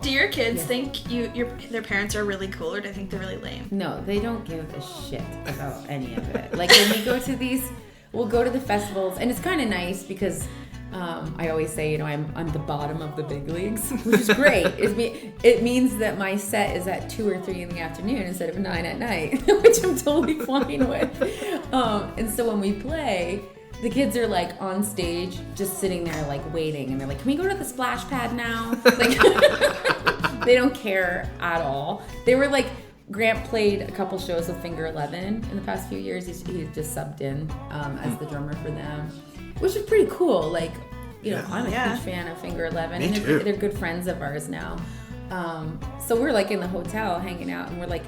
Do your kids think their parents are really cool, or do they think they're really lame? No, they don't give a shit about any of it. Like when we go to we'll go to the festivals, and it's kind of nice because I always say, I'm the bottom of the big leagues, which is great. It means that my set is at 2 or 3 in the afternoon instead of 9 at night, which I'm totally fine with. And so when we play, the kids are like on stage, just sitting there like waiting, and they're like, "Can we go to the splash pad now?" Like they don't care at all. They were like, Grant played a couple shows with Finger 11 in the past few years. He just subbed in as the drummer for them, which is pretty cool. Like, I'm a huge fan of Finger 11. Me and too. They're good friends of ours now. So we're like in the hotel hanging out, and we're like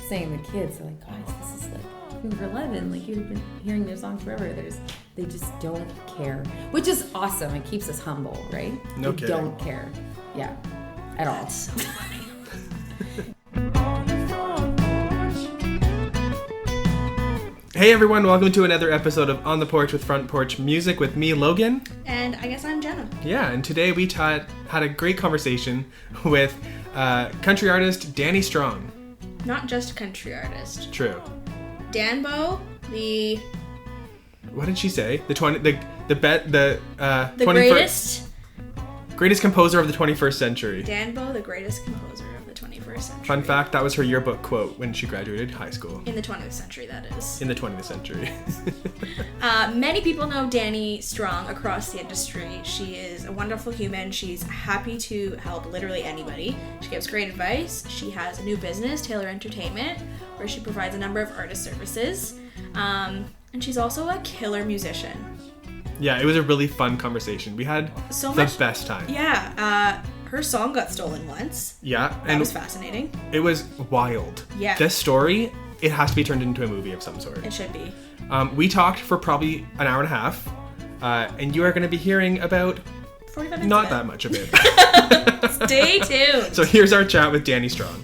saying to the kids, they're like, "Guys, this is like Finger 11. Like, you've been hearing their songs forever." They just don't care, which is awesome. It keeps us humble, right? No they kidding. don't care. Yeah, at all. So funny. Hey everyone, welcome to another episode of On the Porch with Front Porch Music with me, Logan. And I guess I'm Jenna. Yeah, and today we had a great conversation with country artist Dani Strong. Not just a country artist. True. Danbo, What did she say? The greatest. Greatest composer of the 21st century. Danbo, the greatest composer of the 21st century. Fun fact, that was her yearbook quote when she graduated high school. In the 20th century, that is. In the 20th century. Many people know Dani Strong across the industry. She is a wonderful human. She's happy to help literally anybody. She gives great advice. She has a new business, Taylor Entertainment, where she provides a number of artist services. And she's also a killer musician. Yeah, it was a really fun conversation. We had the best time. Yeah, her song got stolen once. Yeah. That was fascinating. It was wild. Yeah. This story, it has to be turned into a movie of some sort. It should be. We talked for probably an hour and a half, and you are going to be hearing about 45 minutes not of it. that much of it. Stay tuned. So here's our chat with Dani Strong.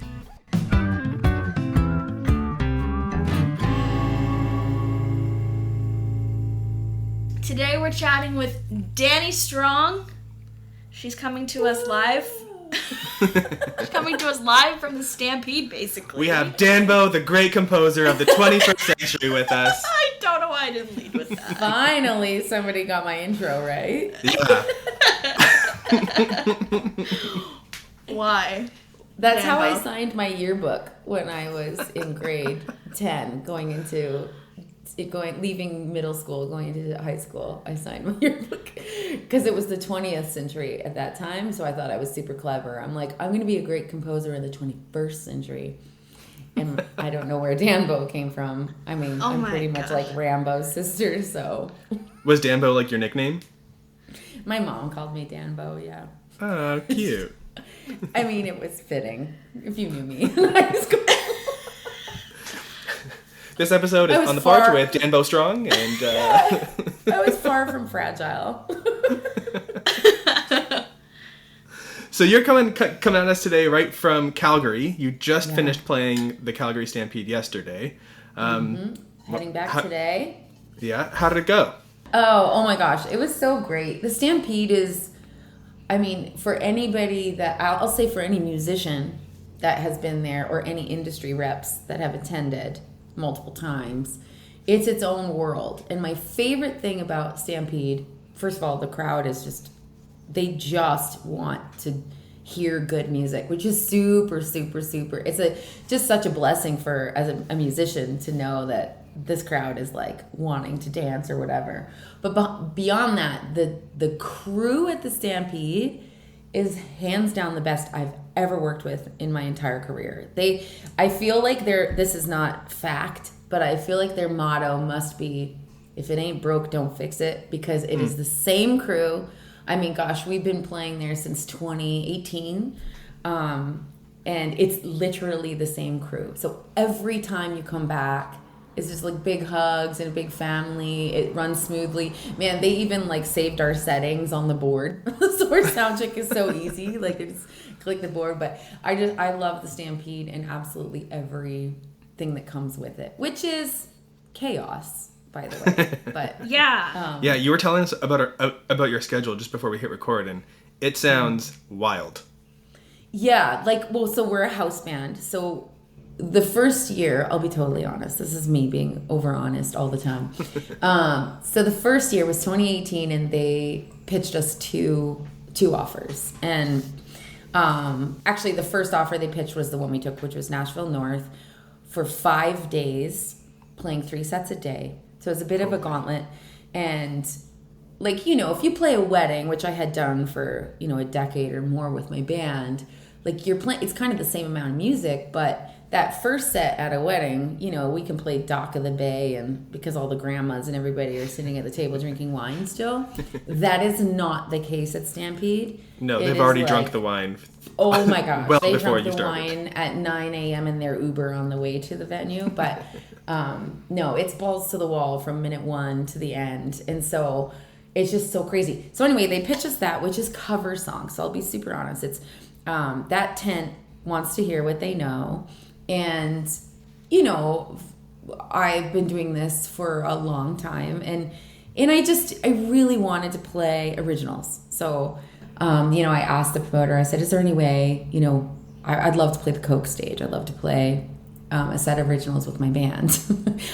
Today we're chatting with Dani Strong. She's coming to us live. She's coming to us live from the Stampede, basically. We have Danbo, the great composer of the 21st century, with us. I don't know why I didn't lead with that. Finally, somebody got my intro right. Yeah. Why? That's how I Danbo. signed my yearbook when I was in grade 10, leaving middle school, going into high school. I signed my yearbook because it was the 20th century at that time, so I thought I was super clever. I'm like, I'm going to be a great composer in the 21st century. And I don't know where Danbo came from. I mean, I'm pretty much like Rambo's sister, so. Was Danbo like your nickname? My mom called me Danbo, yeah. Oh, cute. I mean, it was fitting, if you knew me in high school. This episode is On the Porch with Danbo Strong, and I was far from fragile. So you're coming at us today right from Calgary. You just finished playing the Calgary Stampede yesterday. Heading back today. Yeah, how did it go? Oh my gosh, it was so great. The Stampede is, I mean, for anybody that, I'll say for any musician that has been there, or any industry reps that have attended multiple times, it's its own world. And my favorite thing about Stampede, first of all, the crowd is they just want to hear good music, which is super, super, super. It's just such a blessing as a musician to know that this crowd is like wanting to dance or whatever. But beyond that, the crew at the Stampede is hands down the best I've ever worked with in my entire career. I feel like this is not fact, but I feel like their motto must be, if it ain't broke, don't fix it, because it is the same crew. I mean, gosh, we've been playing there since 2018, and it's literally the same crew. So every time you come back, it's just like big hugs and a big family. It runs smoothly. Man, they even like saved our settings on the board. So our sound check is so easy. Like, they just click the board. But I love the Stampede and absolutely everything that comes with it, which is chaos, by the way. But yeah. Yeah, you were telling us about your schedule just before we hit record, and it sounds wild. Yeah, so we're a house band. So the first year, I'll be totally honest. This is me being over honest all the time. So the first year was 2018, and they pitched us two offers. And actually, the first offer they pitched was the one we took, which was Nashville North, for 5 days, playing 3 sets a day. So it was a bit of a gauntlet. And if you play a wedding, which I had done for, a decade or more with my band, you're playing, it's kind of the same amount of music, but that first set at a wedding, we can play Dock of the Bay, and because all the grandmas and everybody are sitting at the table drinking wine still. That is not the case at Stampede. No, they've already drunk the wine. Oh my gosh. Well, they before drank you the started. wine at 9 a.m. in their Uber on the way to the venue. But no, it's balls to the wall from minute 1 to the end. And so it's just so crazy. So anyway, they pitch us that, which is cover songs. So I'll be super honest. It's that tent wants to hear what they know. And, I've been doing this for a long time. And I really wanted to play originals. So, I asked the promoter, I said, is there any way, I'd love to play the Coke stage. I'd love to play a set of originals with my band.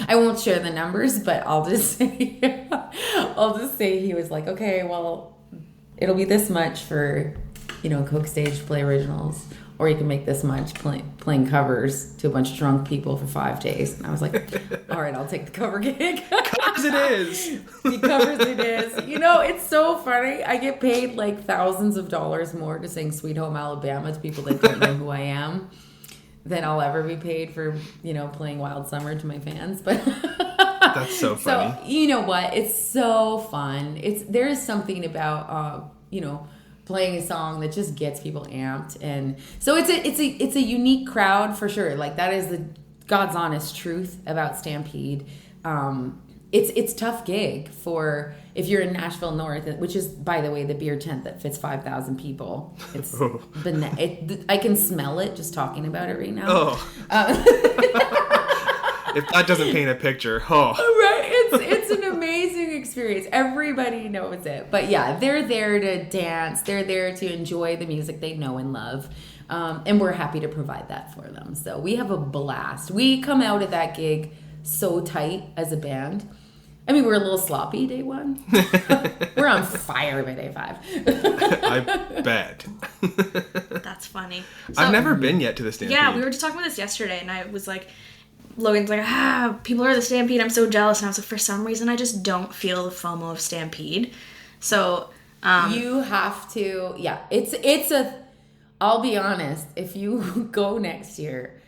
I won't share the numbers, but I'll just say he was like, okay, well, it'll be this much for, Coke stage to play originals, or you can make this much playing covers to a bunch of drunk people for 5 days. And I was like, all right, I'll take the cover gig. Covers it is. The covers it is. It's so funny. I get paid thousands of dollars more to sing Sweet Home Alabama to people that don't know who I am than I'll ever be paid for, playing Wild Summer to my fans. But that's so funny. So, you know what? It's so fun. There is something about, playing a song that just gets people amped. And so it's a unique crowd for sure. That is the God's honest truth about Stampede. It's tough gig for if you're in Nashville North, which is, by the way, the beer tent that fits 5,000 people. It's I can smell it just talking about it right now. If that doesn't paint a picture, right? It's an amazing experience. Everybody knows it. But yeah, they're there to dance. They're there to enjoy the music they know and love. And we're happy to provide that for them. So we have a blast. We come out of that gig so tight as a band. I mean, we're a little sloppy day 1. We're on fire by day 5. I bet. That's funny. I've never been yet to the Stampede. Yeah, we were just talking about this yesterday, and I was like, Logan's like, people are at the Stampede, I'm so jealous. And I was like, for some reason, I just don't feel the FOMO of Stampede. So, you have to, I'll be honest, if you go next year,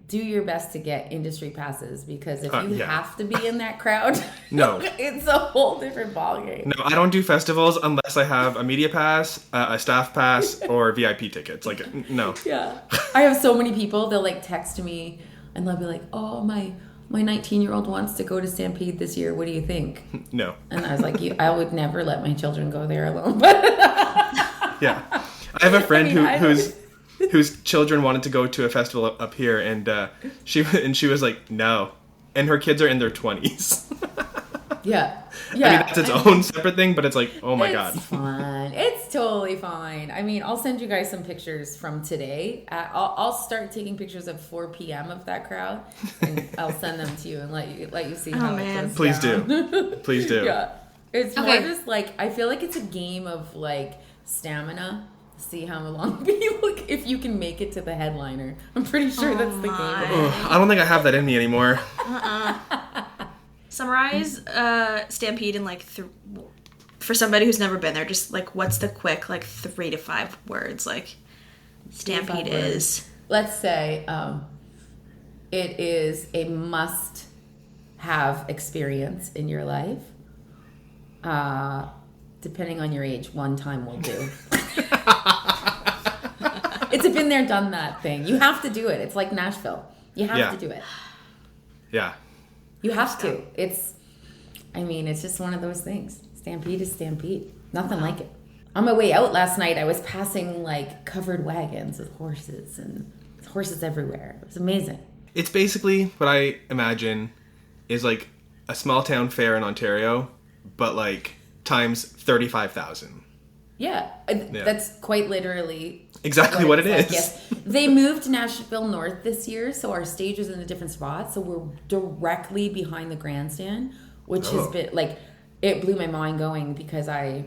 do your best to get industry passes, because if you have to be in that crowd, no, it's a whole different ballgame. No, I don't do festivals unless I have a media pass, a staff pass, or VIP tickets. No. Yeah. I have so many people, they'll text me and they'll be like, oh, my 19-year-old wants to go to Stampede this year. What do you think? No. And I was like, I would never let my children go there alone. Yeah. I have a friend whose children wanted to go to a festival up here, and she was like, no. And her kids are in their 20s. Yeah. I mean, that's its own separate thing, but it's like, oh my God. It's fun. It's totally fine. I mean, I'll send you guys some pictures from today. I'll start taking pictures at 4 p.m. of that crowd, and I'll send them to you and let you see how it goes Please down. do. Please do. Yeah. It's more just I feel like it's a game of stamina. See how long if you can make it to the headliner. I'm pretty sure that's the game. I don't think I have that in me anymore. Summarize Stampede in for somebody who's never been there. Just what's the quick 3 to 5 words Stampede is. Let's say it is a must-have experience in your life. Depending on your age, one time will do. It's a been there, done that thing. You have to do it. It's like Nashville. You have to do it. Yeah. You have to. It's just one of those things. Stampede is Stampede. Nothing like it. On my way out last night, I was passing covered wagons with horses and horses everywhere. It was amazing. It's basically what I imagine is a small town fair in Ontario, but times 35,000. Yeah, that's quite literally exactly what it is. Like. Yes. They moved Nashville North this year, so our stage is in a different spot. So we're directly behind the grandstand, which has been like, it blew my mind going because I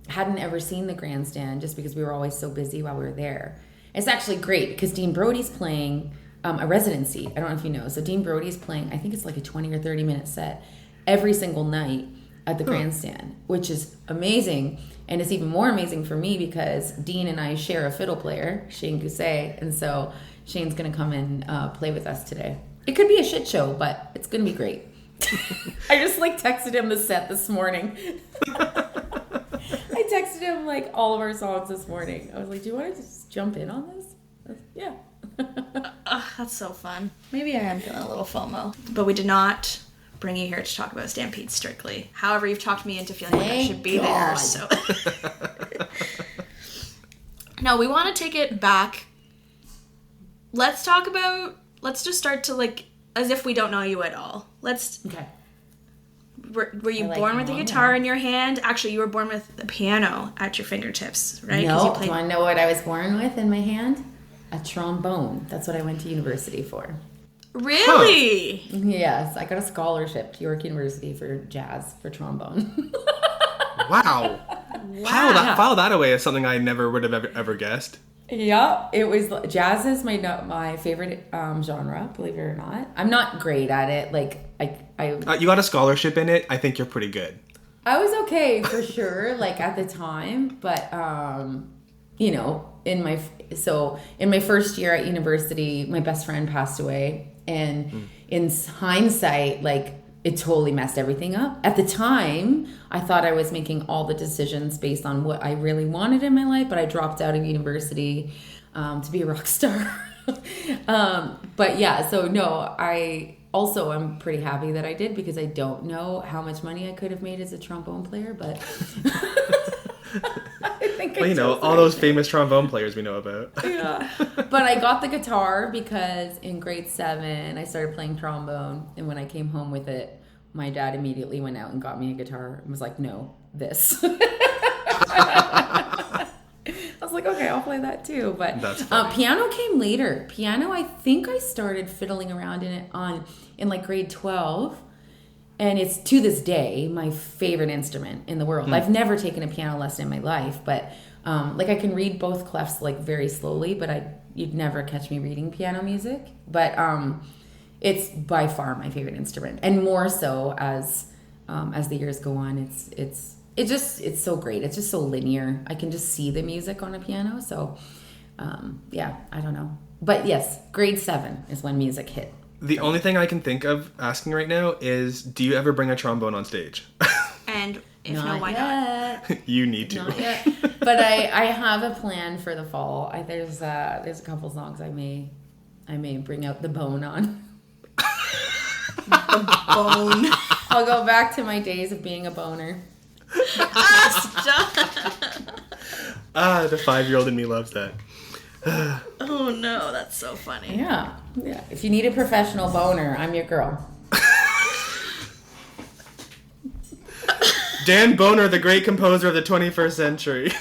hadn't ever seen the grandstand just because we were always so busy while we were there. It's actually great because Dean Brody's playing a residency. I don't know if you know. So Dean Brody's playing, I think it's like a 20 or 30 minute set every single night at the grandstand, which is amazing. And it's even more amazing for me because Dean and I share a fiddle player, Shane Gousset, and so Shane's going to come and play with us today. It could be a shit show, but it's going to be great. I just like texted him the set this morning. I texted him like all of our songs this morning. I was like, do you want to just jump in on this? Yeah. That's so fun. Maybe I am feeling a little FOMO. But we did not bring you here to talk about Stampede strictly. However, you've talked me into feeling like I should be there. So no, we want to take it back. Let's just start to like, as if we don't know you at all. Okay. Were you born with a guitar in your hand? Actually, you were born with a piano at your fingertips, right? No, do you want to know what I was born with in my hand? A trombone. That's what I went to university for. Really? Huh. Yes, I got a scholarship to York University for jazz, for trombone. Wow. File that away as something I never would have ever guessed. Yeah, it was, jazz is my favorite genre, believe it or not. I'm not great at it. Like, you got a scholarship in it. I think you're pretty good. I was okay for sure, like at the time, but you know, in my first year at university, my best friend passed away, and in hindsight, like, it totally messed everything up. At the time, I thought I was making all the decisions based on what I really wanted in my life, but I dropped out of university to be a rock star. But yeah, so no, I'm pretty happy that I did, because I don't know how much money I could have made as a trombone player, but I think well, you know, all those famous trombone players we know about. Yeah. But I got the guitar because in grade 7, I started playing trombone, and when I came home with it, my dad immediately went out and got me a guitar and was like, no, this. I was like, okay, I'll play that too. But piano came later. Piano, I think I started fiddling around in it in like grade 12. And it's, to this day, my favorite instrument in the world. I've never taken a piano lesson in my life, but like, I can read both clefs like very slowly, but you'd never catch me reading piano music. But it's by far my favorite instrument, and more so as the years go on. It's so great. It's just so linear. I can just see the music on a piano. So yeah, I don't know. But yes, grade 7 is when music hit. The only thing I can think of asking right now is, do you ever bring a trombone on stage? And if no, why not? You need to. Not yet. But I have a plan for the fall. There's a couple songs I may bring out the bone on. The bone. I'll go back to my days of being a boner. Stop. The 5-year-old in me loves that. Oh no, that's so funny. Yeah. If you need a professional boner, I'm your girl. Dan Boner, the great composer of the 21st century.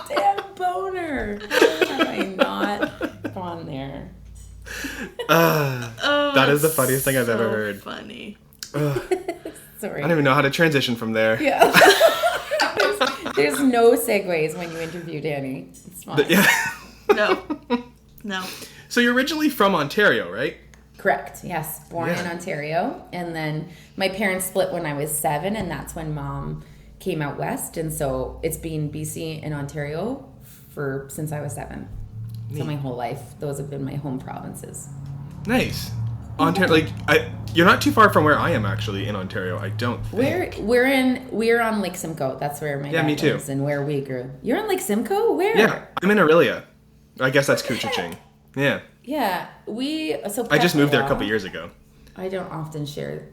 Dan Boner. How have I not gone there? That is the funniest thing I've ever heard. Funny. Sorry. I don't even know how to transition from there. Yeah. There's no segues when you interview Danny. It's fine. Yeah. No. So you're originally from Ontario, right? Correct. Yes. Born in Ontario. And then my parents split when I was 7, and that's when Mom came out west. And so it's been BC and Ontario since I was 7. Neat. So my whole life, those have been my home provinces. Nice. Ontario, you're not too far from where I am actually in Ontario. I don't think. We're on Lake Simcoe. That's where my dad lives and where we grew. You're on Lake Simcoe? Where? Yeah, I'm in Aurelia. I guess that's Couchiching. Yeah. Yeah, I just moved there a couple years ago. I don't often share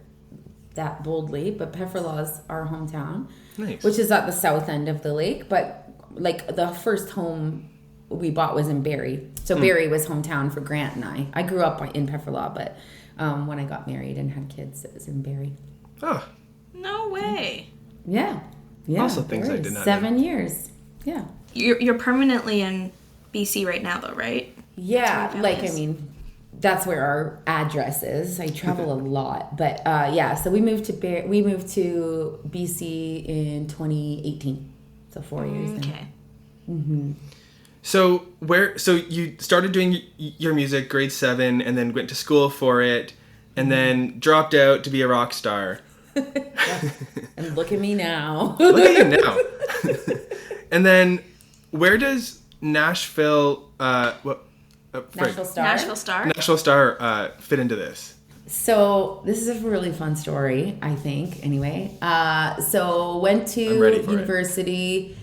that boldly, but Pefferlaw's our hometown. Nice. Which is at the south end of the lake, but like the first home we bought was in Barrie. So Barrie was hometown for Grant and I. I grew up in Pefferlaw, but when I got married and had kids, it was in Barrie. Oh. No way. Yeah. Yeah, Also things I did not know. 7 years. Yeah. You're permanently in BC right now, though, right? Yeah, like, I mean, that's where our address is. I travel a lot, but yeah. So we moved to BC in 2018. So 4 years. Okay. Mm-hmm. So you started doing your music grade 7 and then went to school for it and then dropped out to be a rock star. And look at me now. Look at you now. And then where does Nashville Nashville Star fit into this? So this is a really fun story, I think. Anyway, so went to university.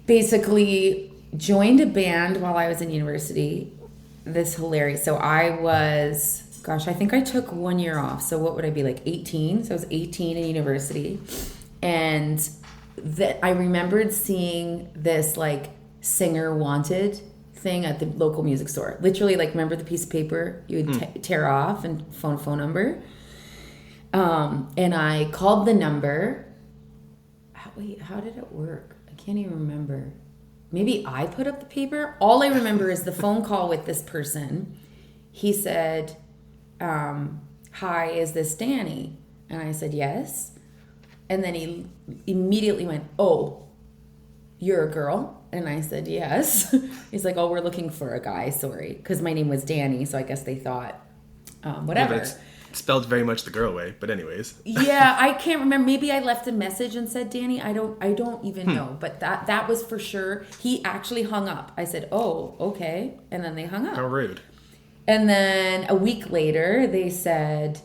Basically, joined a band while I was in university. This is hilarious. So I was, I think I took 1 year off. So what would I be, like 18? So I was 18 in university, and I remembered seeing this like singer wanted thing at the local music store. Literally, like, remember the piece of paper you would tear off and phone a phone number? And I called the number. Wait, how did it work? I can't even remember. Maybe I put up the paper. All I remember is the phone call with this person. He said, hi, is this Dani? And I said, yes. And then he immediately went, oh, you're a girl? And I said, yes. He's like, oh, we're looking for a guy, sorry. Because my name was Dani, so I guess they thought, whatever. Yeah, it's spelled very much the girl way, but anyways. Yeah, I can't remember. Maybe I left a message and said Dani. I don't even know. But that was for sure. He actually hung up. I said, oh, okay. And then they hung up. How rude. And then a week later, they said,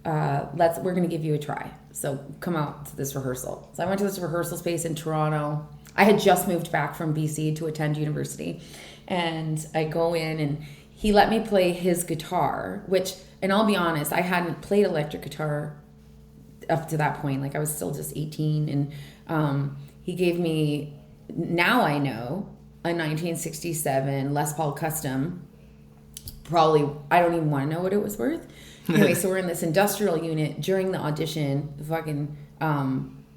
we're going to give you a try. So come out to this rehearsal. So I went to this rehearsal space in Toronto. I had just moved back from BC to attend university. And I go in and he let me play his guitar, which, and I'll be honest, I hadn't played electric guitar up to that point. Like, I was still just 18. And he gave me, now I know, a 1967 Les Paul Custom. Probably, I don't even want to know what it was worth. Anyway, so we're in this industrial unit. During the audition, the fucking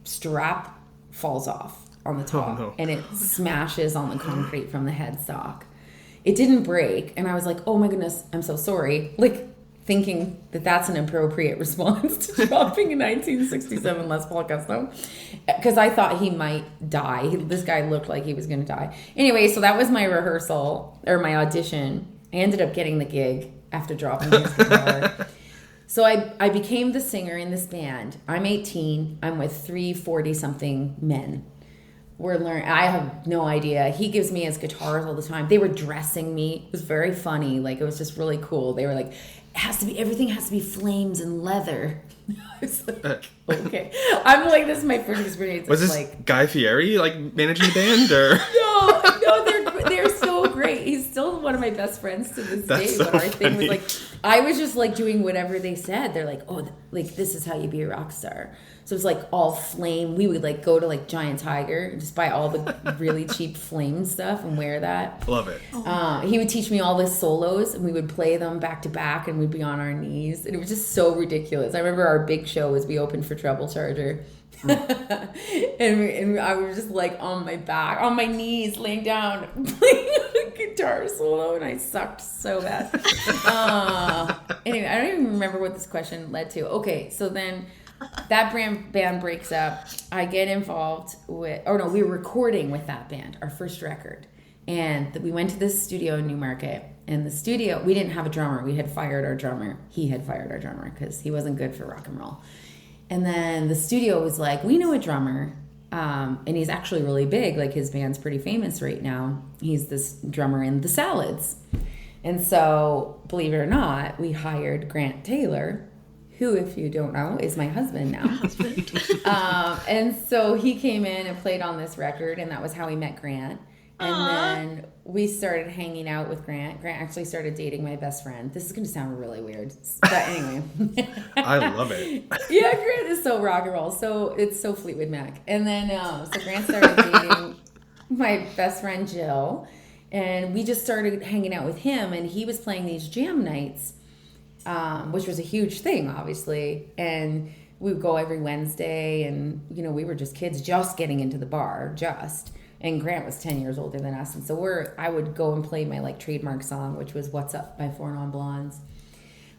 strap falls off on the top. Oh, no. And it smashes on the concrete from the headstock. It didn't break. And I was like, oh my goodness, I'm so sorry. Like, thinking that that's an appropriate response to dropping a 1967 Les Paul Custom. Because I thought he might die. This guy looked like he was going to die. Anyway, so that was my rehearsal, or my audition. I ended up getting the gig after dropping his guitar. So I became the singer in this band. I'm 18. I'm with 3 40-something men. We're learning. I have no idea. He gives me his guitars all the time. They were dressing me. It was very funny. Like, it was just really cool. They were like, everything has to be flames and leather. I was like, okay. I'm like, this is my first experience. Was this like Guy Fieri, like, managing the band, or? No, they're so great. He's still one of my best friends to this day. So but our thing was funny. like, I was just like doing whatever they said. They're like, oh, like, this is how you be a rock star. So it was like all flame. We would like go to like Giant Tiger and just buy all the really cheap flame stuff and wear that. Love it. He would teach me all the solos and we would play them back to back and we'd be on our knees. And it was just so ridiculous. I remember our big show was we opened for Treble Charger. and I was just like on my back, on my knees, laying down, playing a guitar solo, and I sucked so bad. Anyway, I don't even remember what this question led to. Okay, so then that band breaks up. I get involved with, we were recording with that band, our first record. And we went to this studio in Newmarket. And the studio, we didn't have a drummer. We had fired our drummer. He had fired our drummer because he wasn't good for rock and roll. And then the studio was like, we know a drummer. And he's actually really big. Like, his band's pretty famous right now. He's this drummer in The Salads. And so, believe it or not, we hired Grant Taylor, who, if you don't know, is my husband now. And so he came in and played on this record, and that was how we met Grant. And then we started hanging out with Grant. Grant actually started dating my best friend. This is going to sound really weird. But anyway. I love it. Yeah, Grant is so rock and roll. So it's so Fleetwood Mac. And then, so Grant started dating my best friend Jill. And we just started hanging out with him. And he was playing these jam nights, which was a huge thing, obviously. And we would go every Wednesday, and we were just kids just getting into the bar, and Grant was 10 years older than us, and so I would go and play my like trademark song, which was What's Up by Four Non Blondes,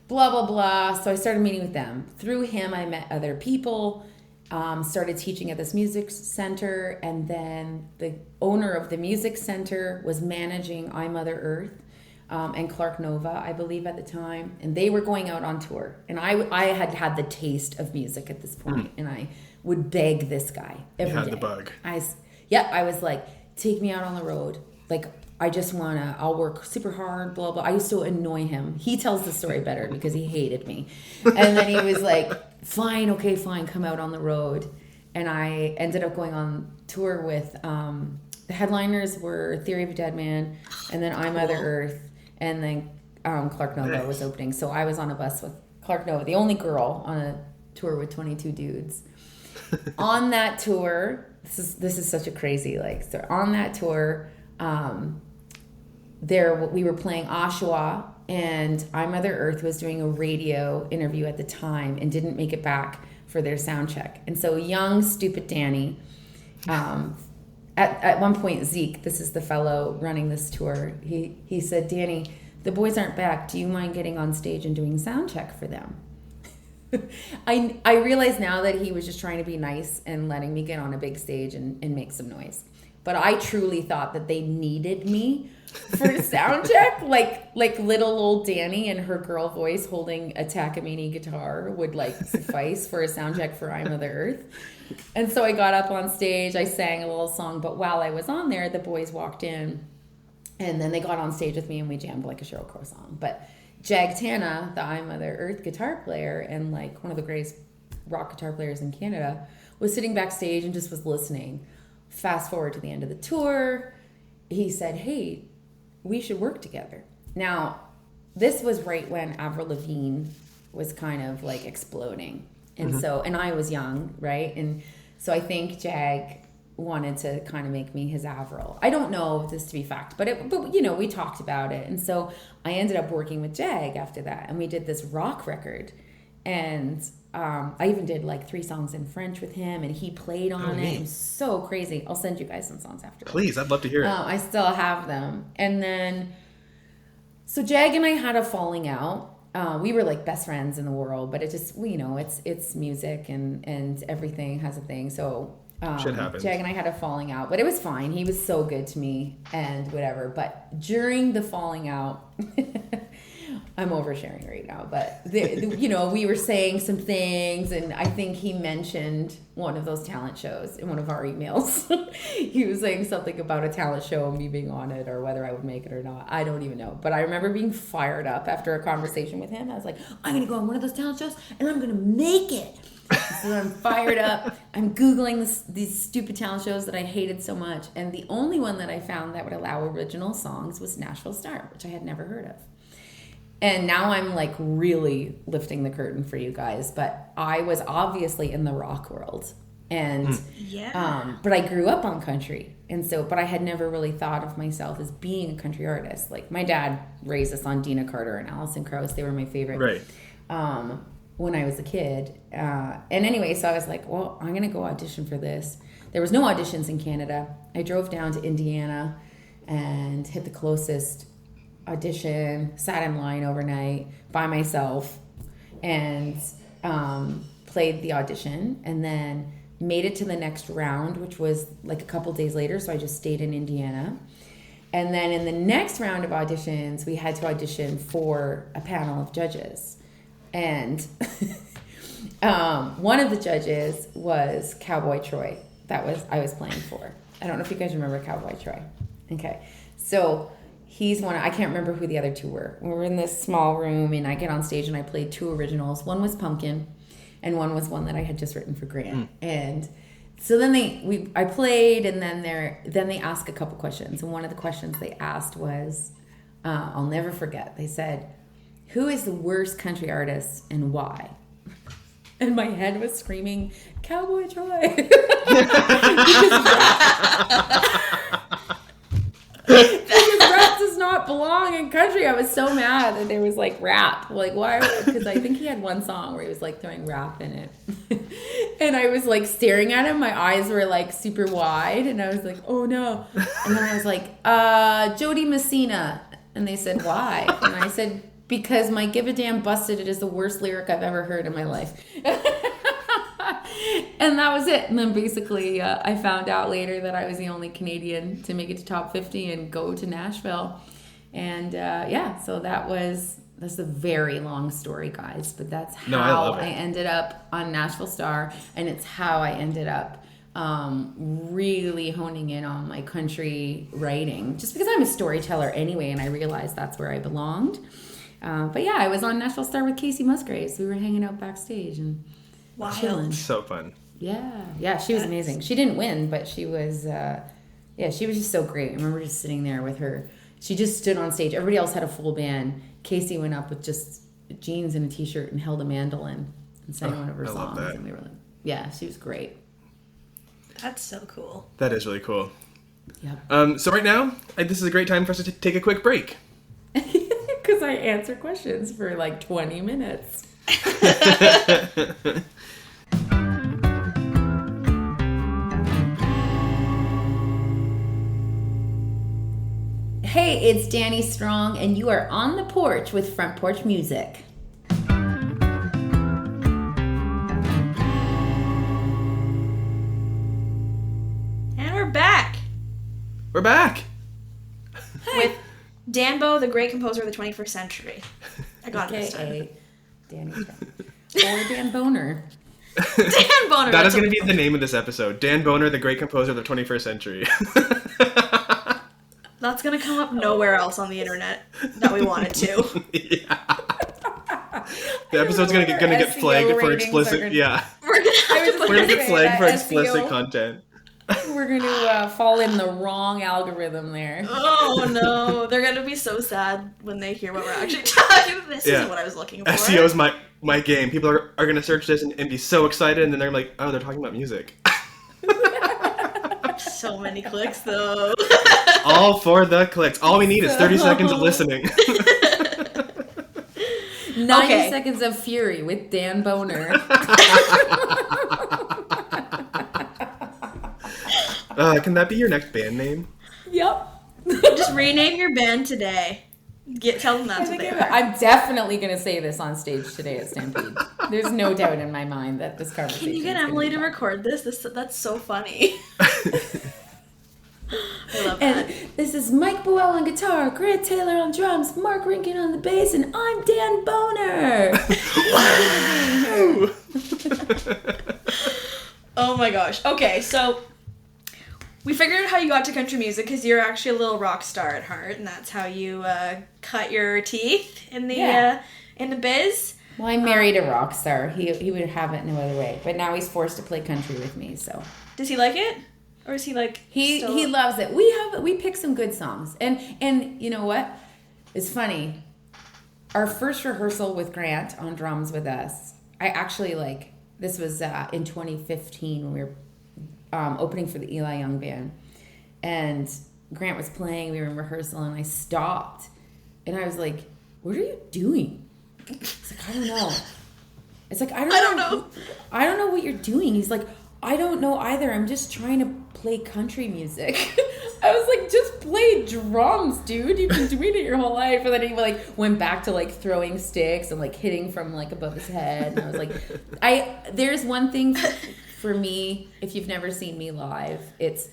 blah blah blah. So I started meeting with them. Through him I met other people, started teaching at this music center, and then the owner of the music center was managing I Mother Earth and Clark Nova, I believe, at the time, and they were going out on tour, and I had the taste of music at this point, and I would beg this guy every day. The bug. I was like, take me out on the road, like I'll work super hard, blah blah. I used to annoy him. He tells the story better because he hated me, and then he was like, fine, come out on the road, and I ended up going on tour with the headliners were Theory of a Dead Man, and then I Mother Earth, and then Clark Nova was opening. So I was on a bus with Clark Nova, the only girl on a tour with 22 dudes. On that tour, this is such a crazy so on that tour, we were playing Oshawa, and I Mother Earth was doing a radio interview at the time and didn't make it back for their sound check. And so young, stupid Danny, at one point, Zeke, this is the fellow running this tour, he said, Danny, the boys aren't back. Do you mind getting on stage and doing sound check for them? I realize now that he was just trying to be nice and letting me get on a big stage and make some noise. But I truly thought that they needed me for sound check. Like little old Danny and her girl voice holding a Takamine guitar would suffice for a sound check for I Mother Earth. And so I got up on stage, I sang a little song, but while I was on there, the boys walked in, and then they got on stage with me and we jammed a Sheryl Crow song. But Jag Tana, the I Mother Earth guitar player and one of the greatest rock guitar players in Canada, was sitting backstage and just was listening. Fast forward to the end of the tour, he said, hey, we should work together. Now, this was right when Avril Lavigne was kind of exploding. And so, and I was young, right? And so I think Jag wanted to kind of make me his Avril. I don't know this to be fact, but we talked about it. And so I ended up working with Jag after that, and we did this rock record. And I even did 3 songs in French with him, and he played on it. It was so crazy. I'll send you guys some songs after. Please, I'd love to hear it. I still have them. And then, so Jag and I had a falling out. We were best friends in the world, but it just, it's music and everything has a thing. So shit happens. Jag and I had a falling out, but it was fine. He was so good to me and whatever. But during the falling out, I'm oversharing right now, but we were saying some things, and I think he mentioned one of those talent shows in one of our emails. He was saying something about a talent show and me being on it, or whether I would make it or not. I don't even know, but I remember being fired up after a conversation with him. I was like, I'm gonna go on one of those talent shows and I'm gonna make it. So I'm fired up. I'm Googling these stupid talent shows that I hated so much, and the only one that I found that would allow original songs was Nashville Star, which I had never heard of. And now I'm really lifting the curtain for you guys, but I was obviously in the rock world, and but I grew up on country, and so, but I had never really thought of myself as being a country artist. My dad raised us on Dina Carter and Alison Krauss; they were my favorite. Right. When I was a kid, and anyway, so I was like, well, I'm gonna go audition for this. There was no auditions in Canada. I drove down to Indiana and hit the closest audition, sat in line overnight by myself, and played the audition, and then made it to the next round, which was a couple days later. So I just stayed in Indiana, and then in the next round of auditions, we had to audition for a panel of judges, and one of the judges was Cowboy Troy. I was playing for. I don't know if you guys remember Cowboy Troy. Okay, so he's one. I can't remember who the other two were. We were in this small room, and I get on stage and I played 2 originals. One was Pumpkin, and one was one that I had just written for Grant. And so then I played, and then they asked a couple questions. And one of the questions they asked was, I'll never forget. They said, "Who is the worst country artist and why?" And my head was screaming, "Cowboy Troy." Because rap does not not belong in country. I was so mad that there was like rap. Like, why? Because I think he had one song where he was like throwing rap in it. And I was like staring at him. My eyes were like super wide. And I was like, oh no. And then I was like, Jody Messina. And they said, why? And I said, because my Give a Damn Busted It is the worst lyric I've ever heard in my life. And that was it. And then basically I found out later that I was the only Canadian to make it to top 50 and go to Nashville. And so that's a very long story, guys. But that's how I ended up on Nashville Star. And it's how I ended up really honing in on my country writing. Just because I'm a storyteller anyway, and I realized that's where I belonged. But yeah, I was on Nashville Star with Casey Musgraves. We were hanging out backstage and chilling. So fun. Yeah, she was amazing. She didn't win, but she was, she was just so great. I remember just sitting there with her. She just stood on stage. Everybody else had a full band. Casey went up with just jeans and a t-shirt and held a mandolin and sang one of her songs. Love that. And we were like, yeah, she was great. That's so cool. That is really cool. Yep. So right now, this is a great time for us to take a quick break. Because I answer questions for like 20 minutes. Hey, it's Dani Strong, and you are on the porch with Front Porch Music. And we're back. We're back. With Danbo, the great composer of the 21st century. I got it this time. Dani Strong. Or Dan Boner. Dan Boner. That is going to be the name of this episode. Dan Boner, the great composer of the 21st century. That's going to come up nowhere else on the internet that we want it to. Yeah. The episode's going to get flagged for explicit. Yeah. We're going to get flagged for explicit content. We're going to fall in the wrong algorithm there. Oh no, they're going to be so sad when they hear what we're actually talking about. This isn't what I was looking for. SEO's my game. People are going to search this and be so excited, and then they're like, oh, they're talking about music. So many clicks though. All for the clicks. All we need is 30 seconds of listening. 90 seconds of fury with Dan Boner. Can that be your next band name? Yep. Just rename your band today. Tell them that's what they are. I'm definitely going to say this on stage today at Stampede. There's no doubt in my mind that this conversation. Can you get Emily to record this? That's so funny. I love that. And this is Mike Boel on guitar, Grant Taylor on drums, Mark Rinkin on the bass, and I'm Dan Boner. Wow! Oh my gosh. Okay, so we figured out how you got to country music because you're actually a little rock star at heart, and that's how you cut your teeth in the biz. Well, I married a rock star. He would have it no other way, but now he's forced to play country with me. So does he like it, or is he like he loves it? We pick some good songs, and you know what? It's funny. Our first rehearsal with Grant on drums with us, I actually this was in 2015 when we were opening for the Eli Young Band, and Grant was playing. We were in rehearsal, and I stopped, and I was like, "What are you doing?" It's like, I don't know. It's like, I don't know. I don't know what you're doing. He's like, I don't know either. I'm just trying to play country music. I was like, just play drums, dude. You've been doing it your whole life. And then he went back to throwing sticks and hitting from above his head. And I was like, there's one thing for me, if you've never seen me live, it's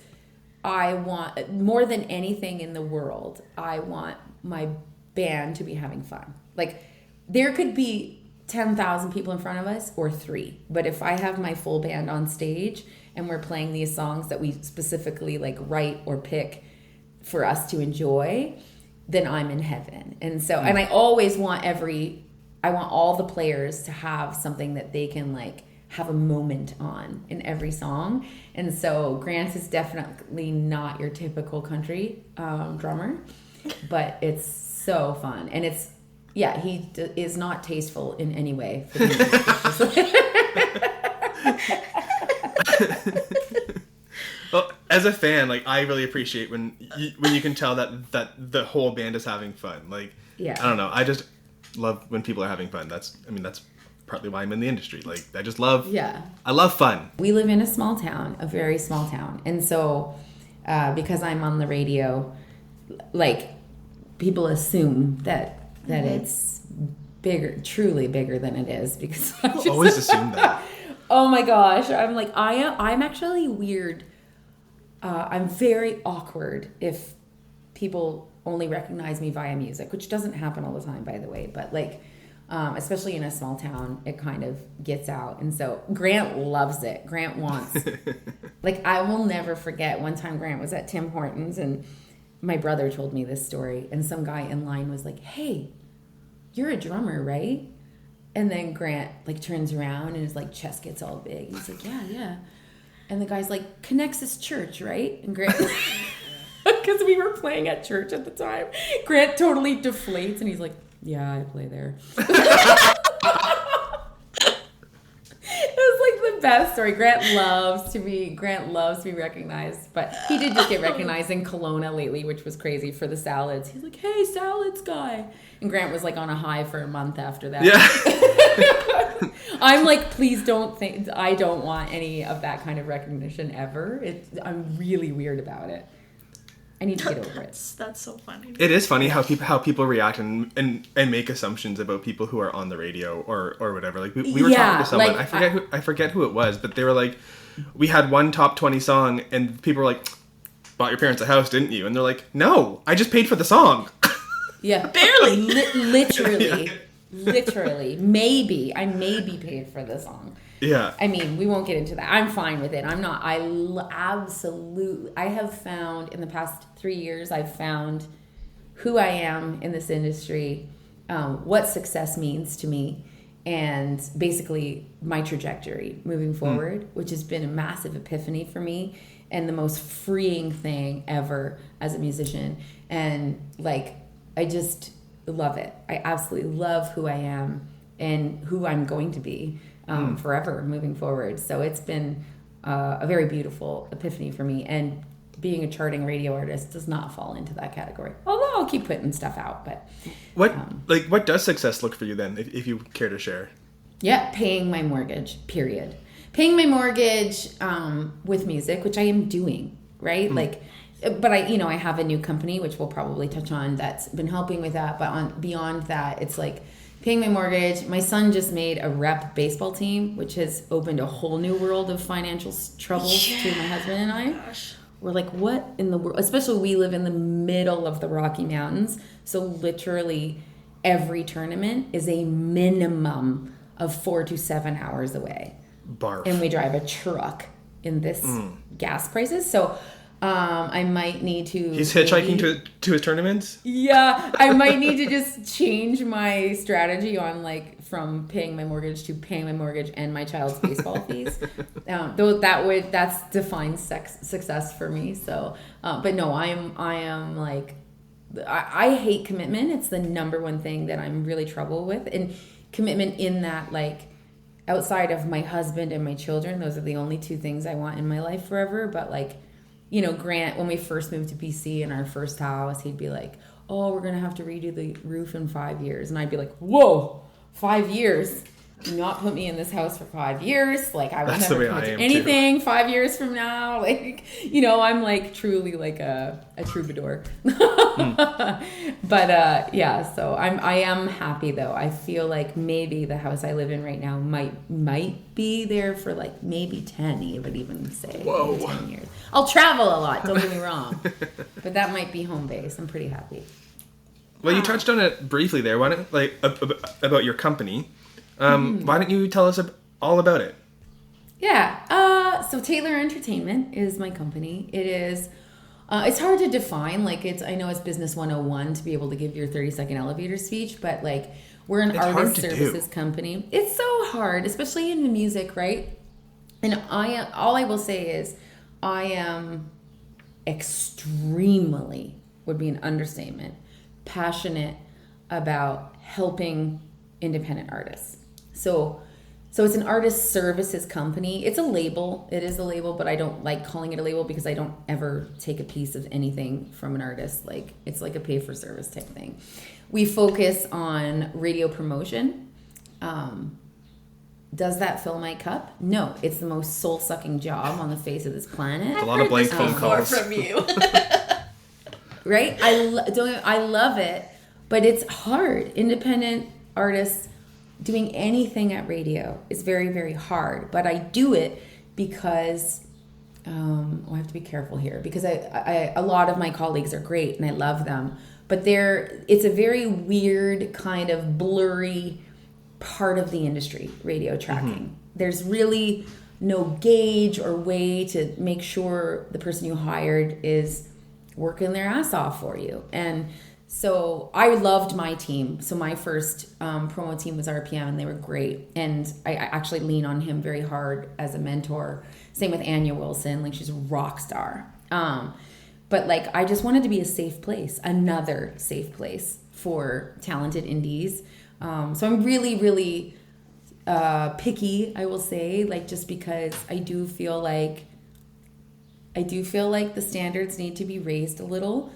I want, more than anything in the world, I want my band to be having fun. There could be 10,000 people in front of us or 3. But if I have my full band on stage and we're playing these songs that we specifically write or pick for us to enjoy, then I'm in heaven. And so, and I always want I want all the players to have something that they can have a moment on in every song. And so Grant is definitely not your typical country drummer, but it's so fun. And it's, yeah, he is not tasteful in any way. For Well, as a fan, like I really appreciate when you can tell that the whole band is having fun. Like, Yeah. I don't know. I just love when people are having fun. That's partly why I'm in the industry. Like, I just love. Yeah. I love fun. We live in a small town, a very small town, and so because I'm on the radio, like people assume that it's bigger, truly bigger than it is, because I just Always assume that. Oh my gosh, I'm like I'm actually weird. I'm very awkward if people only recognize me via music, which doesn't happen all the time, by the way. But like, especially in a small town, it kind of gets out. And so Grant loves it. Grant wants, like, I will never forget one time Grant was at Tim Hortons and my brother told me this story, and some guy in line was like, "Hey, you're a drummer, right?" And then Grant like turns around and his like chest gets all big. He's like, "Yeah." And the guy's like, "Connexus Church, right?" And Grant, because we were playing at church at the time, Grant totally deflates and he's like, "Yeah, I play there." It was like the best story. Grant loves to be recognized, but he did just get recognized in Kelowna lately, which was crazy, for the salads. He's like, "Hey, salads guy," and Grant was like on a high for a month after that. Yeah. I'm like, please don't think, I don't want any of that kind of recognition ever. I'm really weird about it. I need to get over it. That's so funny. It is funny how people react and make assumptions about people who are on the radio or whatever. Like we were talking to someone, like, I forget who it was, but they were like, we had one top 20 song and people were like, "Bought your parents a house, didn't you?" And they're like, "No, I just paid for the song." Yeah, barely. Literally. Yeah. Literally, I maybe paid for the song. Yeah. I mean, we won't get into that. I'm fine with it. Absolutely. I have found in the past 3 years, I've found who I am in this industry, what success means to me, and basically my trajectory moving forward, which has been a massive epiphany for me and the most freeing thing ever as a musician. And like, I just love it. I absolutely love who I am and who I'm going to be forever moving forward. So it's been a very beautiful epiphany for me. And being a charting radio artist does not fall into that category. Although I'll keep putting stuff out. But what does success look for you then, if you care to share? Yeah, paying my mortgage, period. Paying my mortgage with music, which I am doing, right? Like, but I have a new company, which we'll probably touch on, that's been helping with that. But beyond that, it's like paying my mortgage. My son just made a rep baseball team, which has opened a whole new world of financial troubles to my husband and I. Gosh. We're like, what in the world? Especially we live in the middle of the Rocky Mountains. So literally every tournament is a minimum of 4 to 7 hours away. Barf. And we drive a truck in this gas prices. So I might need to... He's hitchhiking to his tournaments? Yeah, I might need to just change my strategy on like from paying my mortgage to paying my mortgage and my child's baseball fees. Though that's defines success for me. So, but no, I am like, I hate commitment. It's the number one thing that I'm really trouble with. And commitment in that, like, outside of my husband and my children, those are the only two things I want in my life forever. But like, Grant, when we first moved to BC in our first house, he'd be like, "Oh, we're going to have to redo the roof in 5 years." And I'd be like, "Whoa, 5 years? Do not put me in this house for 5 years. Like, I will never commit to anything too. 5 years from now." Like, I'm like truly like a troubadour. But yeah, so I am happy though. I feel like maybe the house I live in right now might be there for like maybe 10, you would even say. Whoa. 10 years. I'll travel a lot, don't get me wrong. But that might be home base. I'm pretty happy. Well, you touched on it briefly there. Why don't about your company? Why don't you tell us all about it? Yeah. So Taylor Entertainment is my company. It is. It's hard to define. Like, I know it's business 101 to be able to give your 30-second elevator speech, but like, we're an artist services company. It's so hard, especially in the music, right? And all I will say is, I am extremely, would be an understatement, passionate about helping independent artists. So So it's an artist services company. It's a label. It is a label, but I don't like calling it a label because I don't ever take a piece of anything from an artist. Like, it's like a pay for service type thing. We focus on radio promotion. Does that fill my cup? No. It's the most soul-sucking job on the face of this planet. A lot of blank phone calls from you. Right? I love it, but it's hard. Independent artists doing anything at radio is very, very hard. But I do it because I have to be careful here because I a lot of my colleagues are great and I love them. But it's a very weird kind of blurry part of the industry, radio tracking. There's really no gauge or way to make sure the person you hired is working their ass off for you. And so I loved my team. So my first promo team was RPM and they were great. And I actually lean on him very hard as a mentor. Same with Anya Wilson. Like, she's a rock star. But like, I just wanted to be a safe place, another safe place for talented indies. So I'm really, really picky, I will say, like, just because I do feel like the standards need to be raised a little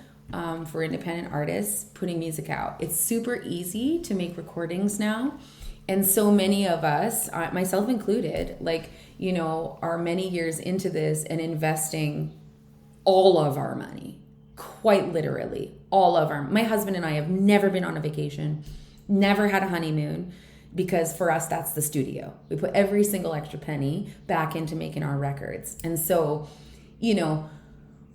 for independent artists putting music out. It's super easy to make recordings now. And so many of us, myself included, like, you know, are many years into this and investing all of our money, quite literally, my husband and I have never been on a vacation, never had a honeymoon, because for us, that's the studio. We put every single extra penny back into making our records. And so, you know,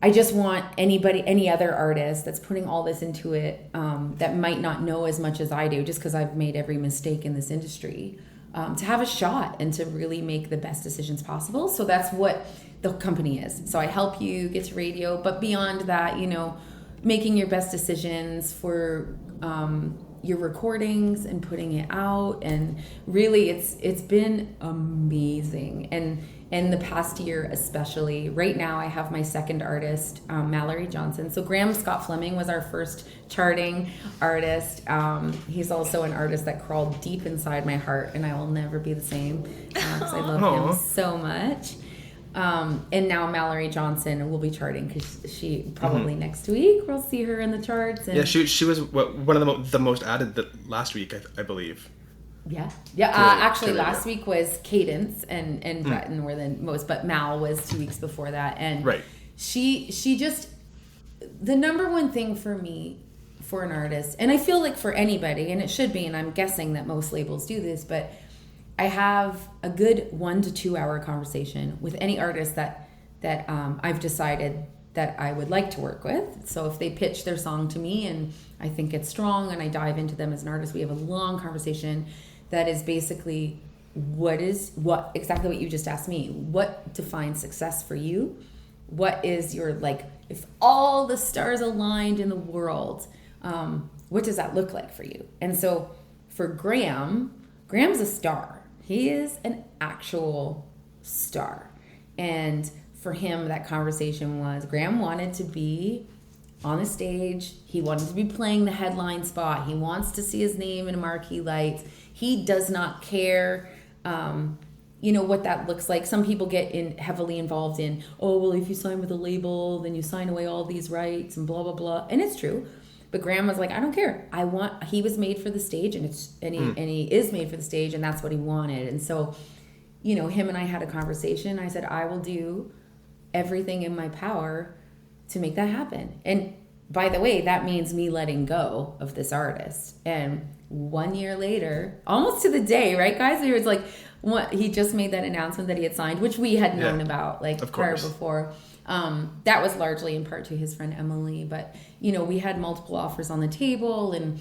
I just want any other artist that's putting all this into it that might not know as much as I do, just because I've made every mistake in this industry, to have a shot and to really make the best decisions possible. So that's what the company is. So I help you get to radio, but beyond that, you know, making your best decisions for your recordings and putting it out. And really it's been amazing. And in the past year especially, right now I have my second artist, Mallory Johnson. So Graham Scott Fleming was our first charting artist. He's also an artist that crawled deep inside my heart, and I will never be the same because I love him so much. And now Mallory Johnson will be charting because she probably next week we'll see her in the charts. And she was one of the most added last week, I believe. Yeah. Actually, last week was Cadence and Breton were the most, but Mal was 2 weeks before that. And right. She just, the number one thing for me, for an artist, and I feel like for anybody, and it should be, and I'm guessing that most labels do this, but I have a good 1 to 2 hour conversation with any artist that I've decided that I would like to work with. So if they pitch their song to me and I think it's strong and I dive into them as an artist, we have a long conversation that is basically exactly what you just asked me. What defines success for you? What is your, like, if all the stars aligned in the world, what does that look like for you? And so for Graham's a star. He is an actual star. And for him, that conversation was, Graham wanted to be on the stage. He wanted to be playing the headline spot. He wants to see his name in marquee lights. He does not care, what that looks like. Some people get heavily involved in, if you sign with a label, then you sign away all these rights and blah, blah, blah. And it's true. But Graham was like, I don't care. He was made for the stage and he is made for the stage, and that's what he wanted. And so, him and I had a conversation. I said, I will do everything in my power to make that happen. And by the way, that means me letting go of this artist. And 1 year later, almost to the day, right, guys? It was like, he just made that announcement that he had signed, which we had known about prior before. That was largely in part to his friend Emily, but we had multiple offers on the table, and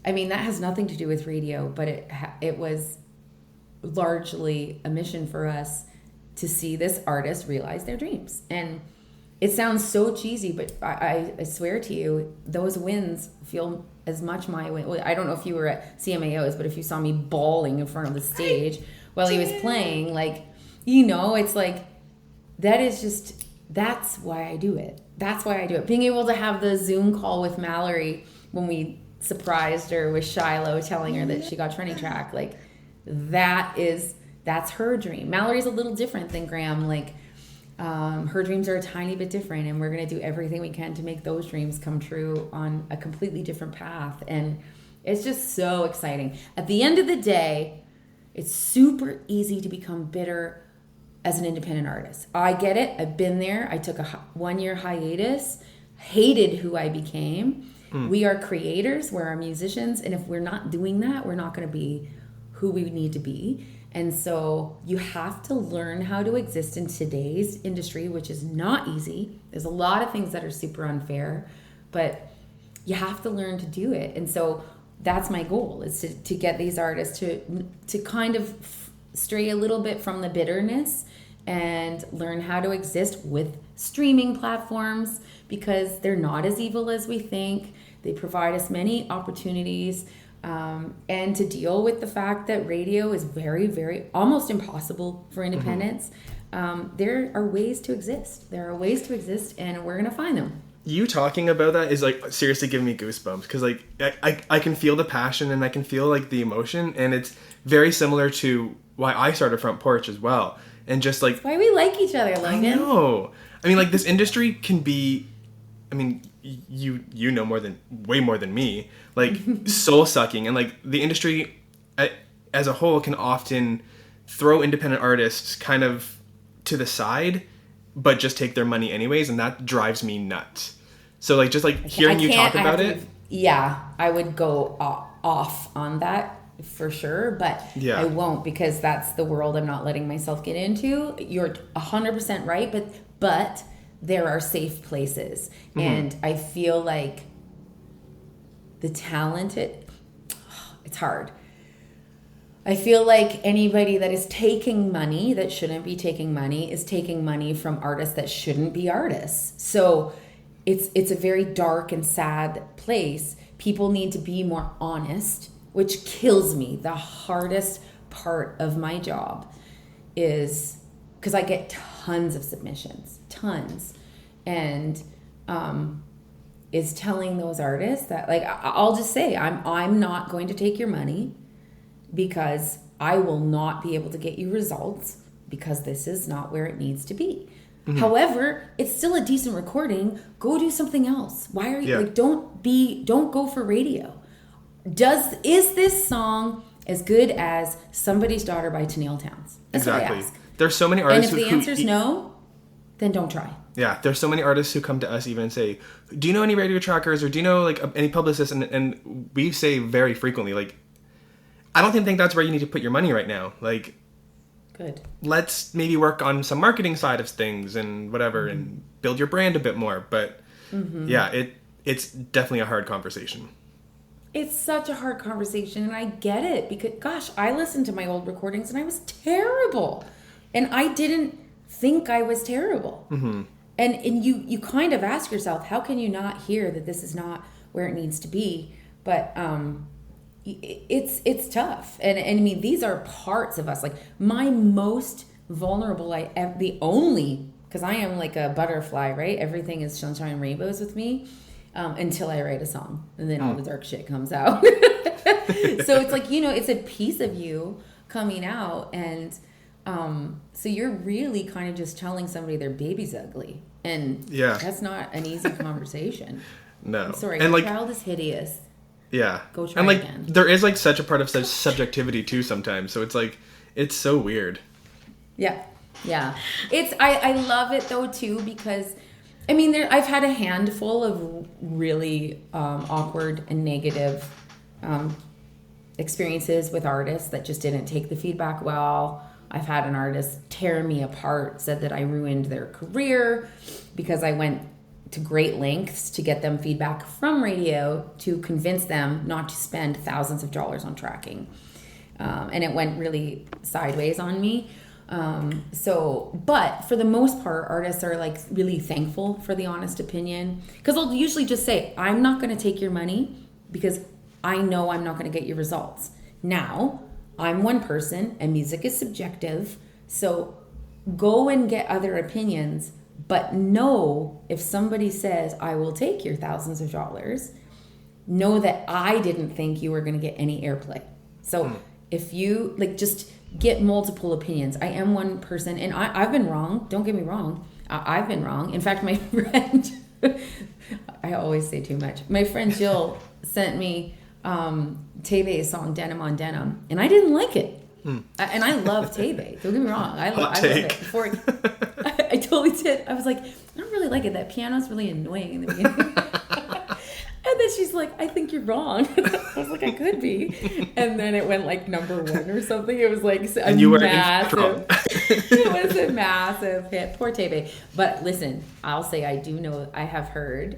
I mean that has nothing to do with radio, but it was largely a mission for us to see this artist realize their dreams. And it sounds so cheesy, but I swear to you, those wins feel as much my win. Well, I don't know if you were at CMAOs, but if you saw me bawling in front of the stage while he was playing, it's like that is just. That's why I do it. Being able to have the Zoom call with Mallory when we surprised her with Shiloh telling her that she got training track, that is that's her dream. Mallory's a little different than Graham. Like, her dreams are a tiny bit different, and we're going to do everything we can to make those dreams come true on a completely different path. And it's just so exciting. At the end of the day, it's super easy to become bitter as an independent artist. I get it. I've been there. I took a 1-year hiatus, hated who I became. We are creators. We're our musicians. And if we're not doing that, we're not going to be who we need to be. And so you have to learn how to exist in today's industry, which is not easy. There's a lot of things that are super unfair, but you have to learn to do it. And so that's my goal, is to get these artists to kind of stray a little bit from the bitterness and learn how to exist with streaming platforms, because they're not as evil as we think. They provide us many opportunities, and to deal with the fact that radio is very, very almost impossible for independents. There are ways to exist. There are ways to exist, and we're going to find them. You talking about that is like seriously giving me goosebumps, because like I can feel the passion and I can feel like the emotion, and it's very similar to why I started Front Porch as well. And just like, that's why we like each other, Logan. I know. I mean, like, this industry can be, I mean, you know way more than me, like soul sucking, and like the industry as a whole can often throw independent artists kind of to the side, but just take their money anyways, and that drives me nuts. So like, just like hearing you talk about it. Yeah, I would go off on that for sure, but yeah. I won't, because that's the world I'm not letting myself get into. You're 100% right, but there are safe places. And I feel like the talented, it's hard. I feel like anybody that is taking money that shouldn't be taking money is taking money from artists that shouldn't be artists. So it's a very dark and sad place. People need to be more honest, which kills me. The hardest part of my job is, because I get tons of submissions, tons, and is telling those artists that, like, I'll just say, I'm not going to take your money, because I will not be able to get you results, because this is not where it needs to be. However, it's still a decent recording. Go do something else. Why are you like, don't go for radio. Is this song as good as Somebody's Daughter by Tenille Townes? That's exactly. what I ask. There's so many artists and if the answer's no, then don't try. Yeah, there's so many artists who come to us even and say, do you know any radio trackers, or do you know like any publicists? And we say very frequently, like, I don't think that's where you need to put your money right now. Like, good. Let's maybe work on some marketing side of things and whatever, and build your brand a bit more. But yeah, it's definitely a hard conversation. It's such a hard conversation, and I get it, because, gosh, I listened to my old recordings and I was terrible, and I didn't think I was terrible. And you kind of ask yourself, how can you not hear that this is not where it needs to be? But it's tough, and I mean, these are parts of us. Like, my most vulnerable, the only, because I am like a butterfly, right? Everything is sunshine and rainbows with me. Until I write a song, and then all the dark shit comes out. So it's like, it's a piece of you coming out, and so you're really kind of just telling somebody their baby's ugly, and that's not an easy conversation. No, I'm sorry, and your like, child is hideous. Yeah, go try and like again. There is like such a part of such subjectivity too sometimes. So it's like, it's so weird. Yeah. I love it though too, because I mean, I've had a handful of really awkward and negative experiences with artists that just didn't take the feedback well. I've had an artist tear me apart, said that I ruined their career because I went to great lengths to get them feedback from radio to convince them not to spend thousands of dollars on tracking. And it went really sideways on me. But for the most part, artists are like really thankful for the honest opinion, because they'll usually just say, I'm not going to take your money because I know I'm not going to get your results. Now, I'm one person and music is subjective. So go and get other opinions, but know if somebody says, I will take your thousands of dollars, know that I didn't think you were going to get any airplay. So if you like, just get multiple opinions. I am one person, and I've been wrong. Don't get me wrong. I've been wrong. In fact, my friend, I always say too much. My friend Jill sent me Tebe's song "Denim on Denim," and I didn't like it. And I love Tebe. Don't get me wrong. I love it. Before I totally did. I was like, I don't really like it. That piano's really annoying in the beginning. And then she's like, I think you're wrong. I was like, I could be. And then it went like number 1 or something. It was like a massive. It was a massive hit. Poor Tebe. But listen, I'll say I do know. I have heard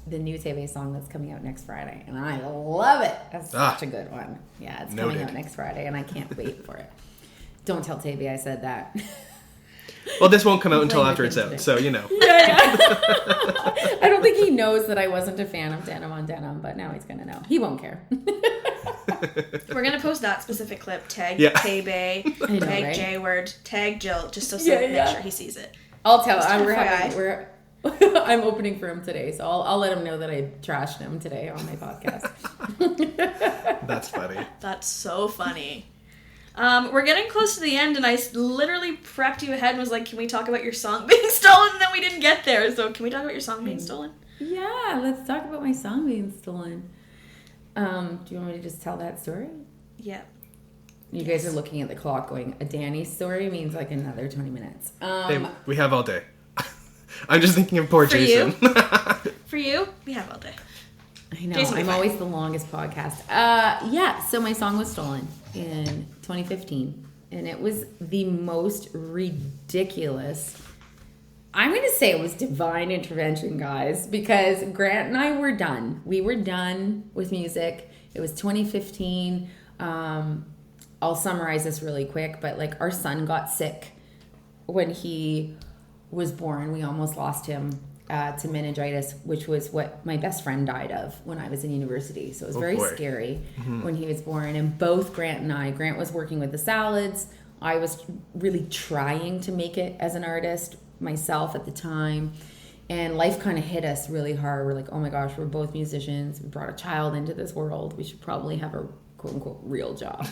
the new Tebe song that's coming out next Friday, and I love it. That's such a good one. Yeah, it's coming out next Friday, and I can't wait for it. Don't tell Tebe I said that. Well, this won't come out until after it's out, so you know. Yeah. I don't think he knows that I wasn't a fan of Denim on Denim, but now he's gonna know. He won't care. We're gonna post that specific clip. Tag Tebe, tag right? J-Word, tag Jill, just so make sure he sees it. I'll tell him. I'm opening for him today, so I'll let him know that I trashed him today on my podcast. That's funny. That's so funny. We're getting close to the end, and I literally prepped you ahead and was like, can we talk about your song being stolen? And then we didn't get there, so can we talk about your song being stolen? Yeah, let's talk about my song being stolen. Do you want me to just tell that story? Yeah. You guys are looking at the clock going, a Dani story means like another 20 minutes. Hey, we have all day. I'm just thinking of poor Jason. For you, we have all day. I know. I'm always the longest podcast. Yeah, so my song was stolen in 2015. And it was the most ridiculous. I'm going to say it was divine intervention, guys. Because Grant and I were done. We were done with music. It was 2015. I'll summarize this really quick. But like our son got sick when he was born. We almost lost him to meningitis, which was what my best friend died of when I was in university. So it was very scary when he was born. And both Grant and I, Grant was working with the salads. I was really trying to make it as an artist myself at the time. And life kind of hit us really hard. We're like, oh my gosh, we're both musicians. We brought a child into this world. We should probably have a quote unquote real job.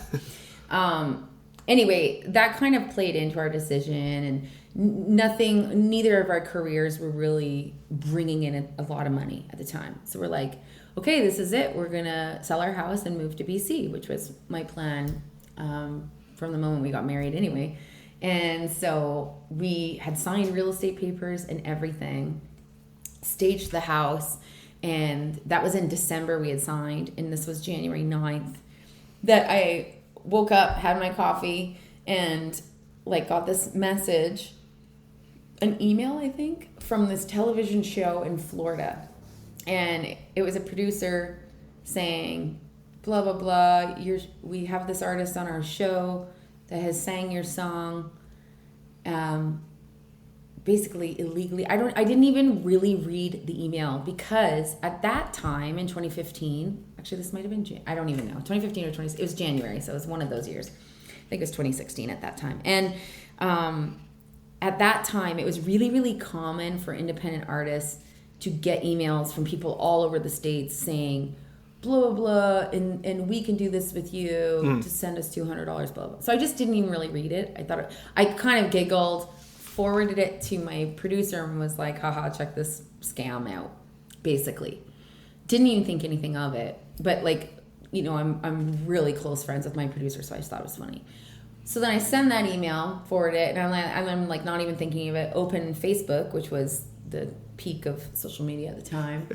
Anyway, that kind of played into our decision, and neither of our careers were really bringing in a lot of money at the time. So we're like, okay, this is it. We're going to sell our house and move to BC, which was my plan from the moment we got married anyway. And so we had signed real estate papers and everything, staged the house, and that was in December we had signed, and this was January 9th that I woke up, had my coffee, and like got this message, an email, I think, from this television show in Florida. And it was a producer saying, blah, blah, blah, we have this artist on our show that has sang your song, basically illegally. I didn't even really read the email because at that time in 2015, actually this might have been, I don't even know, 2015 or it was January, so it was one of those years. I think it was 2016 at that time. And at that time, it was really, really common for independent artists to get emails from people all over the States saying, blah, blah, blah, and we can do this with you to send us $200, blah, blah. So I just didn't even really read it. I kind of giggled, forwarded it to my producer and was like, haha, check this scam out, basically. Didn't even think anything of it. But like, you know, I'm really close friends with my producer, so I just thought it was funny. So then I send that email, forward it, and I'm like not even thinking of it, open Facebook, which was the peak of social media at the time.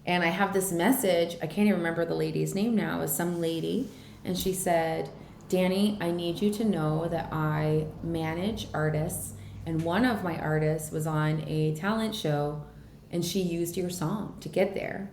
And I have this message, I can't even remember the lady's name now, it was some lady, and she said, Dani, I need you to know that I manage artists, and one of my artists was on a talent show, and she used your song to get there.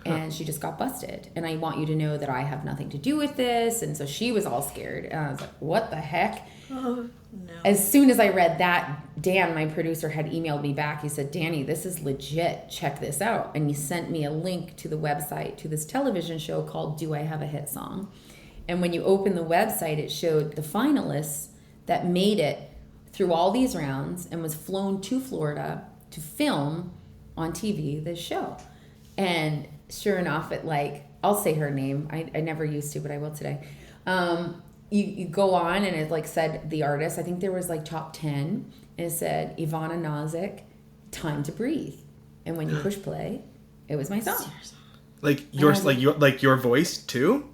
And she just got busted. And I want you to know that I have nothing to do with this. And so she was all scared. And I was like, what the heck? Oh, no. As soon as I read that, Dan, my producer, had emailed me back. He said, Dani, this is legit. Check this out. And he sent me a link to the website to this television show called Do I Have a Hit Song? And when you open the website, it showed the finalists that made it through all these rounds and was flown to Florida to film on TV this show. And sure enough, I'll say her name. I never used to, but I will today. you go on and it like said the artist, I think there was like top 10, and it said Ivana Nozick, Time to Breathe. And when you push play, it was my song. Like your voice too?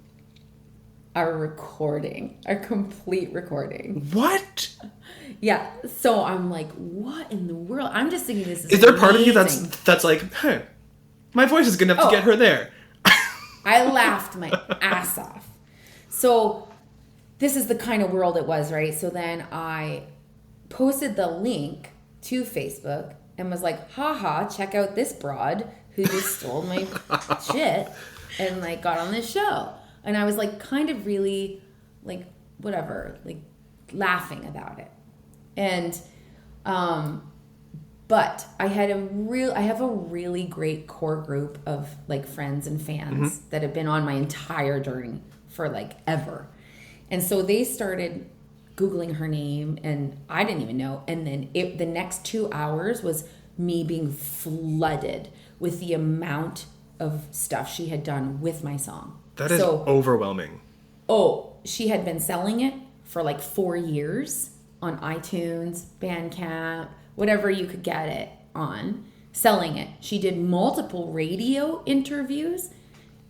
A complete recording. What? Yeah. So I'm like, what in the world? I'm just thinking this is there part of you that's like, hey, my voice is good enough to get her there? I laughed my ass off. So this is the kind of world it was, right? So then I posted the link to Facebook and was like, haha, check out this broad who just stole my shit and like got on this show. And I was like kind of really like whatever, like laughing about it. And but I have a really great core group of like friends and fans that have been on my entire journey for like ever. And so they started Googling her name, and I didn't even know. And then the next 2 hours was me being flooded with the amount of stuff she had done with my song. That is overwhelming. Oh, she had been selling it for like 4 years on iTunes, Bandcamp, whatever you could get it on, selling it. She did multiple radio interviews.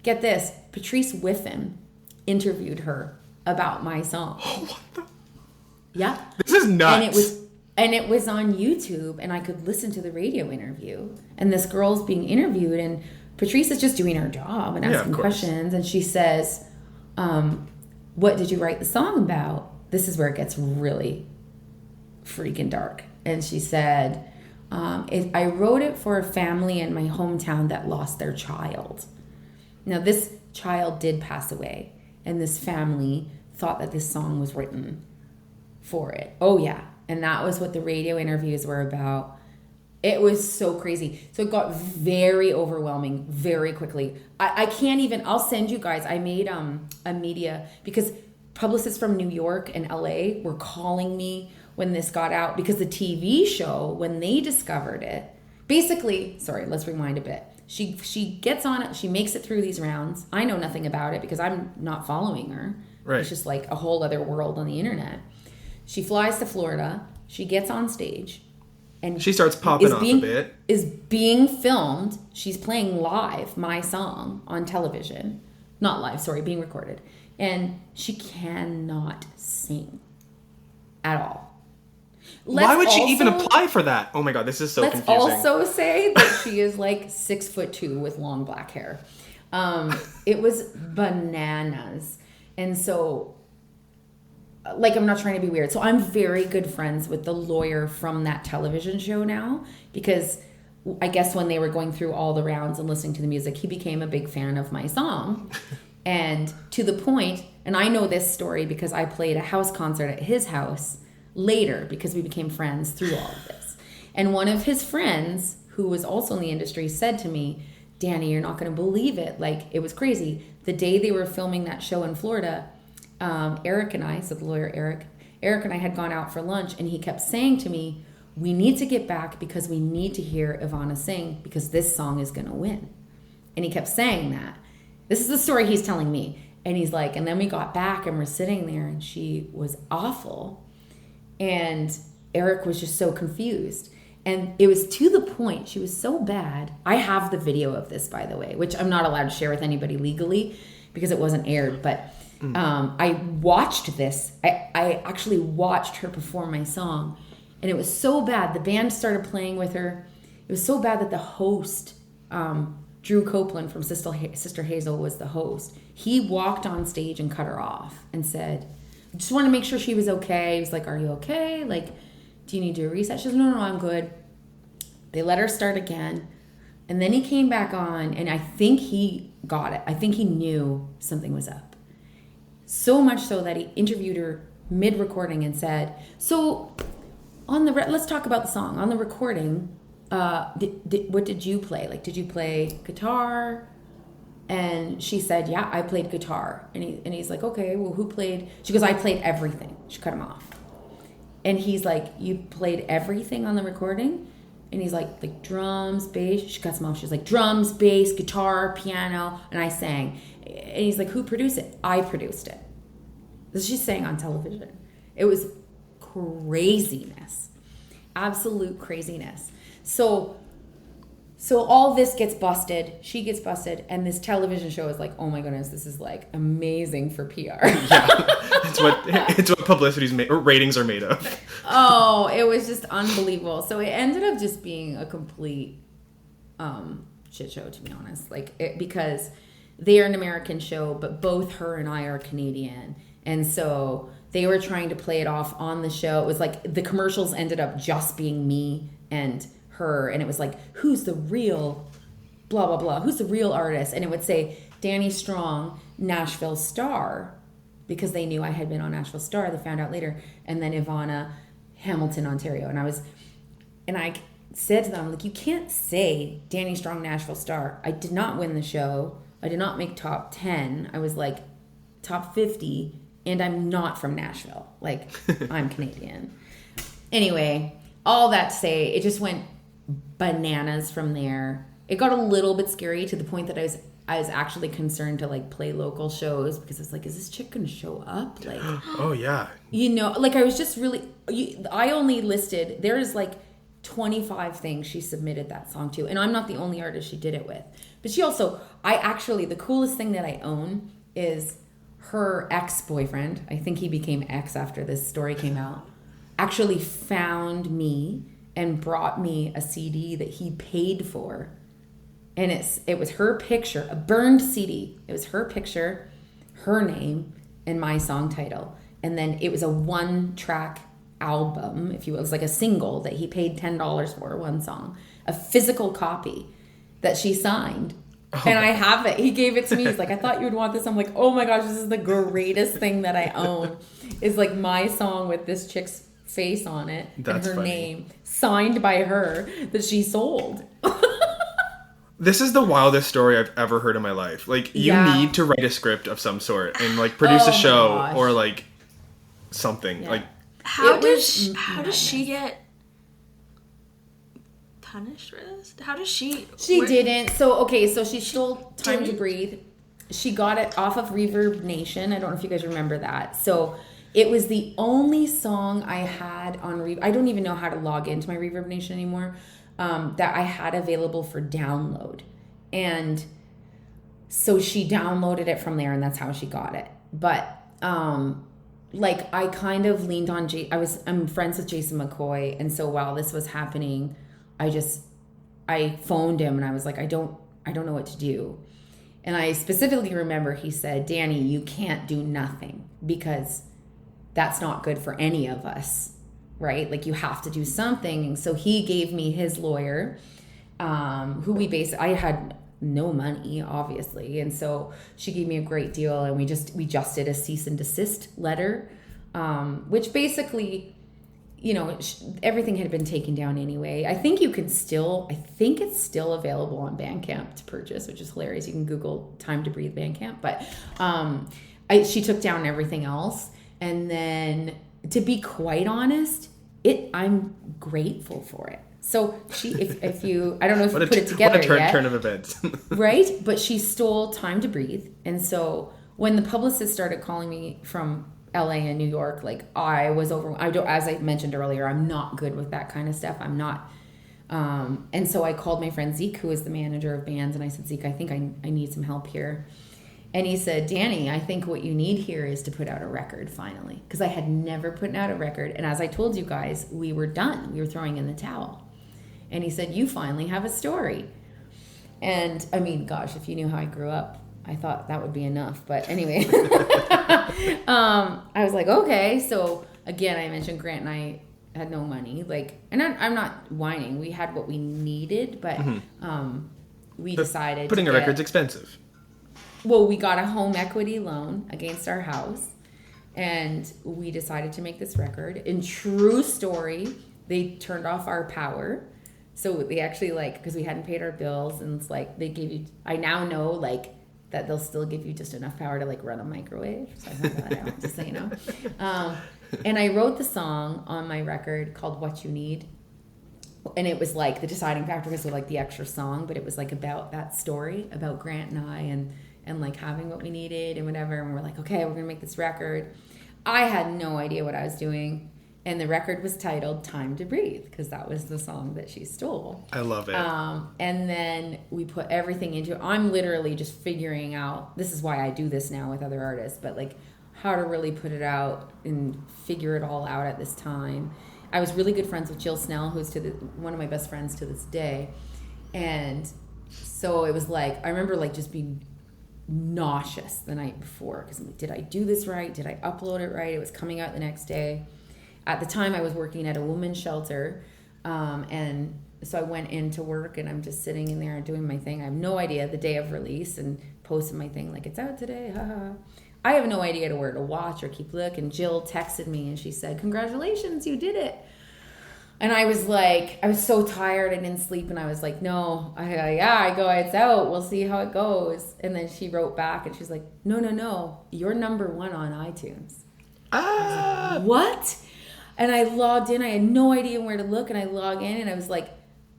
Get this, Patrice Whiffen interviewed her about my song. Oh, what the? Yeah. This is nuts. And it was on YouTube, and I could listen to the radio interview. And this girl's being interviewed, and Patrice is just doing her job and asking questions. And she says, what did you write the song about? This is where it gets really freaking dark. And she said, I wrote it for a family in my hometown that lost their child. Now, this child did pass away, and this family thought that this song was written for it. Oh, yeah. And that was what the radio interviews were about. It was so crazy. So it got very overwhelming very quickly. I can't even, I'll send you guys. I made a media, because publicists from New York and LA were calling me when this got out, because the TV show, when they discovered it, basically, sorry, let's rewind a bit. She gets on it. She makes it through these rounds. I know nothing about it because I'm not following her. Right. It's just like a whole other world on the internet. She flies to Florida. She gets on stage. And she starts popping off a bit. Is being filmed. She's playing live my song on television. Not live, sorry, being recorded. And she cannot sing at all. Why would she even apply for that? Oh my God, this is so confusing. Let's also say that she is like 6'2" with long black hair. It was bananas. And so, like, I'm not trying to be weird. So I'm very good friends with the lawyer from that television show now, because I guess when they were going through all the rounds and listening to the music, he became a big fan of my song. And to the point, and I know this story because I played a house concert at his house later, because we became friends through all of this. And one of his friends, who was also in the industry, said to me, Dani, you're not going to believe it. Like, it was crazy. The day they were filming that show in Florida, Eric and I, so the lawyer Eric and I had gone out for lunch, and he kept saying to me, we need to get back because we need to hear Ivana sing, because this song is going to win. And he kept saying that. This is the story he's telling me. And he's like, and then we got back and we're sitting there, and she was awful. And Eric was just so confused. And it was to the point, she was so bad. I have the video of this, by the way, which I'm not allowed to share with anybody legally because it wasn't aired. But I watched this. I actually watched her perform my song. And it was so bad. The band started playing with her. It was so bad that the host, Drew Copeland from Sister Hazel, was the host. He walked on stage and cut her off and said, just want to make sure she was okay. He was like, are you okay? Like, do you need to do a reset? She said, no, I'm good. They let her start again. And then he came back on, and I think he got it. I think he knew something was up. So much so that he interviewed her mid-recording and said, so on the let's talk about the song. On the recording, what did you play? Like, did you play guitar? And she said, yeah, I played guitar. And he's like, okay, well, who played? She goes, I played everything. She cut him off. And he's like, you played everything on the recording? And he's like drums, bass. She cuts him off. She's like, drums, bass, guitar, piano. And I sang. And he's like, who produced it? I produced it. She sang on television. It was craziness. Absolute craziness. So all this gets busted. She gets busted. And this television show is like, oh my goodness, this is like amazing for PR. Yeah. It's what publicity's made, or ratings are made of. Oh, it was just unbelievable. So it ended up just being a complete shit show, to be honest. Because they are an American show, but both her and I are Canadian. And so they were trying to play it off on the show. It was like the commercials ended up just being me and her. And it was like, who's the real blah, blah, blah? Who's the real artist? And it would say Dani Strong, Nashville Star, because they knew I had been on Nashville Star. They found out later. And then Ivana, Hamilton, Ontario. And I said to them, like, you can't say Dani Strong, Nashville Star. I did not win the show. I did not make top 10. I was like top 50, and I'm not from Nashville. Like, I'm Canadian. Anyway, all that to say, it just went bananas from there. It got a little bit scary to the point that I was actually concerned to like play local shows, because it's like, is this chick gonna show up? Like, oh yeah. You know, like I was just really, I only listed, there's like 25 things she submitted that song to, and I'm not the only artist she did it with. But she also, the coolest thing that I own is her ex-boyfriend, I think he became ex after this story came out, actually found me and brought me a CD that he paid for. And it was her picture, a burned CD. It was her picture, her name, and my song title. And then it was a one-track album, if you will. It was like a single that he paid $10 for, one song. A physical copy that she signed. Oh. And I have it. He gave it to me. He's like, I thought you would want this. I'm like, oh my gosh, this is the greatest thing that I own. Is like my song with this chick's face on it. That's and her funny. name. Signed by her that she sold. This is the wildest story I've ever heard in my life. Like, you need to write a script of some sort and like produce a show or like something. Yeah. Like, how does she get punished for this? How does she? She didn't. So she stole Time to Breathe. She got it off of Reverb Nation. I don't know if you guys remember that. So it was the only song I had on Reverb. I don't even know how to log into my Reverb Nation anymore. That I had available for download. And so she downloaded it from there, and that's how she got it. But like I kind of leaned on I'm friends with Jason McCoy, and so while this was happening, I phoned him and I was like, I don't know what to do. And I specifically remember he said, Dani, you can't do nothing, because that's not good for any of us. Right? Like, you have to do something. And so he gave me his lawyer, I had no money, obviously. And so she gave me a great deal, and we just did a cease and desist letter, which basically, you know, everything had been taken down anyway. I think it's still available on Bandcamp to purchase, which is hilarious. You can Google Time to Breathe Bandcamp. But she took down everything else. And then, to be quite honest, I'm grateful for it. So if you, I don't know if you put it together yet. What a turn of events. Right? But she stole Time to Breathe. And so when the publicist started calling me from LA and New York, like, I was as I mentioned earlier, I'm not good with that kind of stuff. I'm not. And so I called my friend Zeke, who is the manager of bands. And I said, Zeke, I think I need some help here. And he said, Dani, I think what you need here is to put out a record finally. Because I had never put out a record. And as I told you guys, we were done. We were throwing in the towel. And he said, you finally have a story. And I mean, gosh, if you knew how I grew up, I thought that would be enough. But anyway, I was like, okay. So again, I mentioned Grant and I had no money. Like, and I'm not whining. We had what we needed, but we decided putting a record's expensive. Well, we got a home equity loan against our house, and we decided to make this record. In true story, they turned off our power. So they actually, like, because we hadn't paid our bills, and it's like they gave you, I now know, like, that they'll still give you just enough power to, like, run a microwave. So I found that out, just so you know. And I wrote the song on my record called What You Need. And it was like the deciding factor was like the extra song, but it was like about that story about Grant and I and like having what we needed and whatever. And we're like, okay, we're gonna make this record. I had no idea what I was doing. And the record was titled Time to Breathe, because that was the song that she stole. I love it. And then we put everything into it. I'm literally just figuring out, this is why I do this now with other artists, but like how to really put it out and figure it all out at this time. I was really good friends with Jill Snell, who's one of my best friends to this day. And so it was like, I remember like just being nauseous the night before, because I'm like, did I do this right? Did I upload it right? It was coming out the next day. At the time, I was working at a women's shelter, and so I went into work, and I'm just sitting in there doing my thing. I have no idea the day of release, and posted my thing like, it's out today, haha. I have no idea where to watch or keep looking. Jill texted me, and she said, congratulations, you did it. And I was like, I was so tired, I didn't sleep, and I was like, no, it's out, we'll see how it goes. And then she wrote back, and she's like, no, you're number 1 on iTunes. I was like, what? And I logged in. I had no idea where to look. And I log in, and I was like,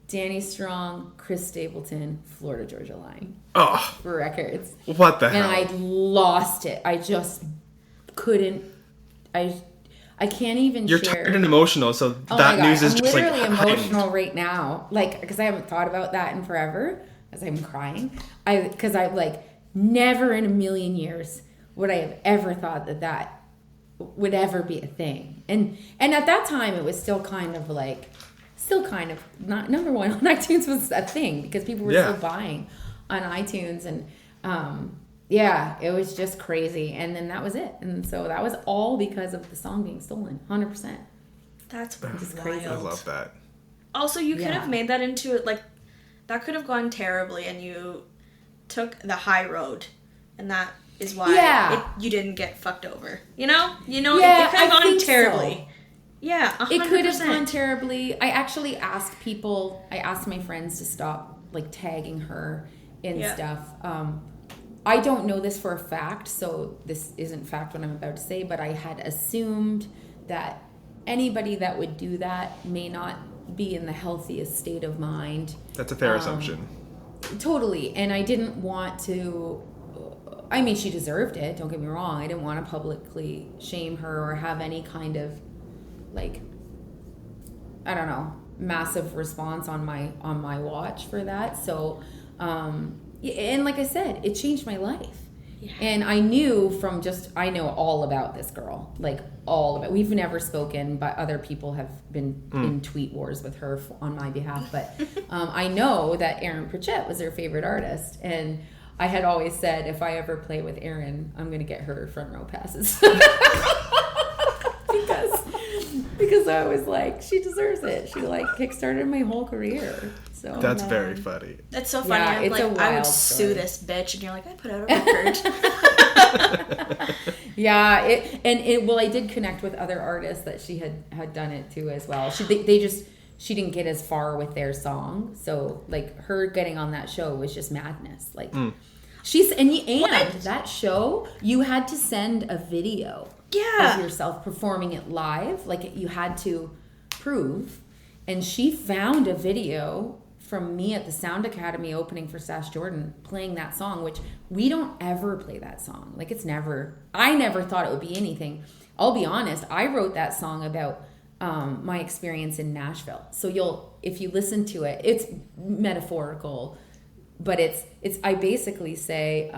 Dani Strong, Chris Stapleton, Florida Georgia Line. Oh. For records. What the hell? And I lost it. I just couldn't. I can't even You're share. tired and emotional, so that news is just like... I'm literally emotional right now. Like, because I haven't thought about that in forever. As I'm crying. Because I like, never in a million years would I have ever thought that would ever be a thing. And at that time it was still kind of not number 1 on iTunes was a thing, because people were still buying on iTunes, and it was just crazy. And then that was it. And so that was all because of the song being stolen. 100%. That's just crazy. I love that. Also, you could have made that into it, like, that could have gone terribly, and you took the high road, and that is why you didn't get fucked over. You know? It could have gone terribly. So. Yeah, 100%. It could have gone terribly. I actually asked my friends to stop like tagging her in stuff. I don't know this for a fact, so this isn't fact what I'm about to say, but I had assumed that anybody that would do that may not be in the healthiest state of mind. That's a fair assumption. Totally. And I didn't want to... I mean, she deserved it, don't get me wrong. I didn't want to publicly shame her or have any kind of, like, I don't know, massive response on my watch for that. So, and like I said, it changed my life. Yeah. And I knew I know all about this girl, like all of it. We've never spoken, but other people have been in tweet wars with her on my behalf. But I know that Aaron Pritchett was her favorite artist, and I had always said, if I ever play with Erin, I'm going to get her front row passes. because I was like, she deserves it. She like kickstarted my whole career. So that's very funny. That's so funny. Yeah, I'm like, I would sue this bitch, and you're like, I put out a record. Well, I did connect with other artists that she had done it to as well. She didn't get as far with their song, so like her getting on that show was just madness. Like that show, you had to send a video of yourself performing it live, like you had to prove. And she found a video from me at the Sound Academy opening for Sash Jordan playing that song, which we don't ever play that song. Like I never thought it would be anything. I'll be honest, I wrote that song about my experience in Nashville. So if you listen to it, it's metaphorical, but I basically say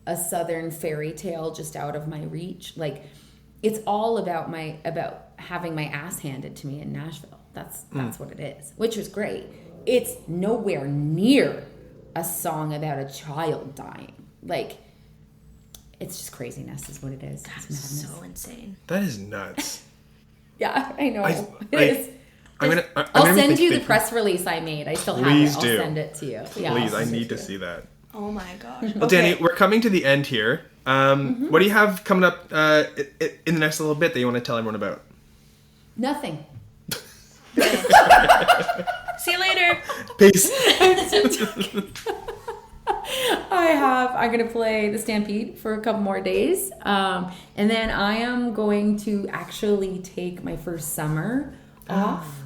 a southern fairy tale just out of my reach. Like it's all about having my ass handed to me in Nashville. That's what it is, which was great. It's nowhere near a song about a child dying. Like it's just craziness is what it is. That's so insane. That is nuts. Yeah, I know. I'll send you the press release I made. I still have it. I'll send it to you. Yeah, please, I need to see that. Oh my gosh. Well, okay. Dani, we're coming to the end here. What do you have coming up in the next little bit that you want to tell everyone about? Nothing. See you later. Peace. I'm going to play the Stampede for a couple more days. And then I am going to actually take my first summer off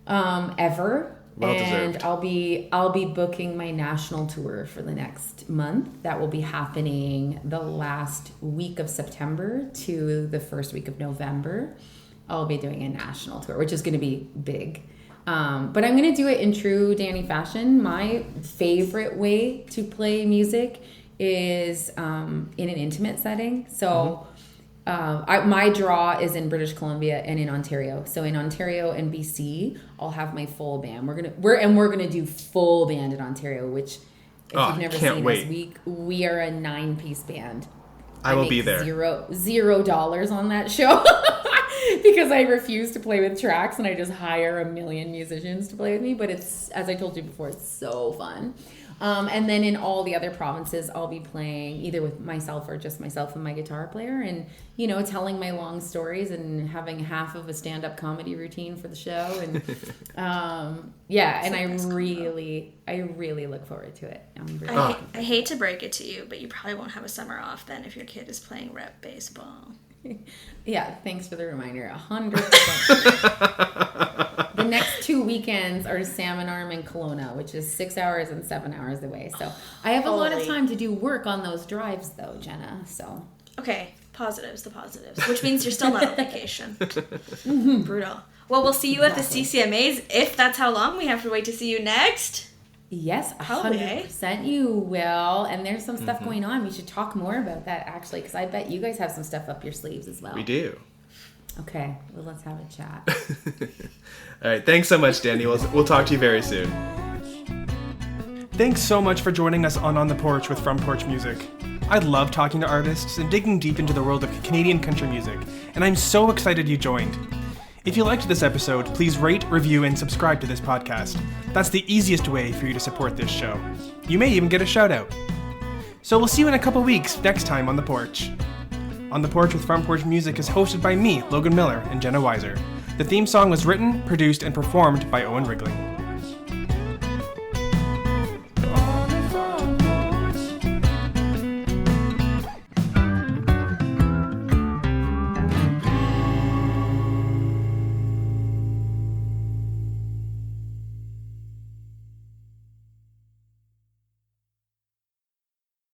ever. Well deserved. And I'll be booking my national tour for the next month. That will be happening the last week of September to the first week of November. I'll be doing a national tour, which is going to be big. But I'm going to do it in true Dani fashion. My favorite way to play music is in an intimate setting. So my draw is in British Columbia and in Ontario. So in Ontario and BC, I'll have my full band. We're gonna do full band in Ontario, which if you've never seen us, we are a 9-piece band. I will be there. $0 on that show. Because I refuse to play with tracks and I just hire a million musicians to play with me. But it's, as I told you before, it's so fun. And then in all the other provinces, I'll be playing either with myself or just myself and my guitar player and, you know, telling my long stories and having half of a stand-up comedy routine for the show. And and I really look forward to it. I hate to break it to you, but you probably won't have a summer off then if your kid is playing rep baseball. Yeah, thanks for the reminder. 100%. The next 2 weekends are Salmon Arm and Kelowna, which is 6 hours and 7 hours away. So I have a lot of time to do work on those drives, though, Jenna. So okay, the positives, which means you're still not on vacation. Brutal. Well, we'll see you at the CCMAs if that's how long we have to wait to see you next. Yes, 100% you will. And there's some stuff going on. We should talk more about that, actually, because I bet you guys have some stuff up your sleeves as well. We do. Okay, well, let's have a chat. All right, thanks so much, Dani. We'll talk to you very soon. Thanks so much for joining us on the Porch with From Porch Music. I love talking to artists and digging deep into the world of Canadian country music, and I'm so excited you joined. If you liked this episode, please rate, review, and subscribe to this podcast. That's the easiest way for you to support this show. You may even get a shout out. So we'll see you in a couple weeks next time on The Porch. On The Porch with From Porch Music is hosted by me, Logan Miller, and Jenna Weiser. The theme song was written, produced, and performed by Owen Wrigley.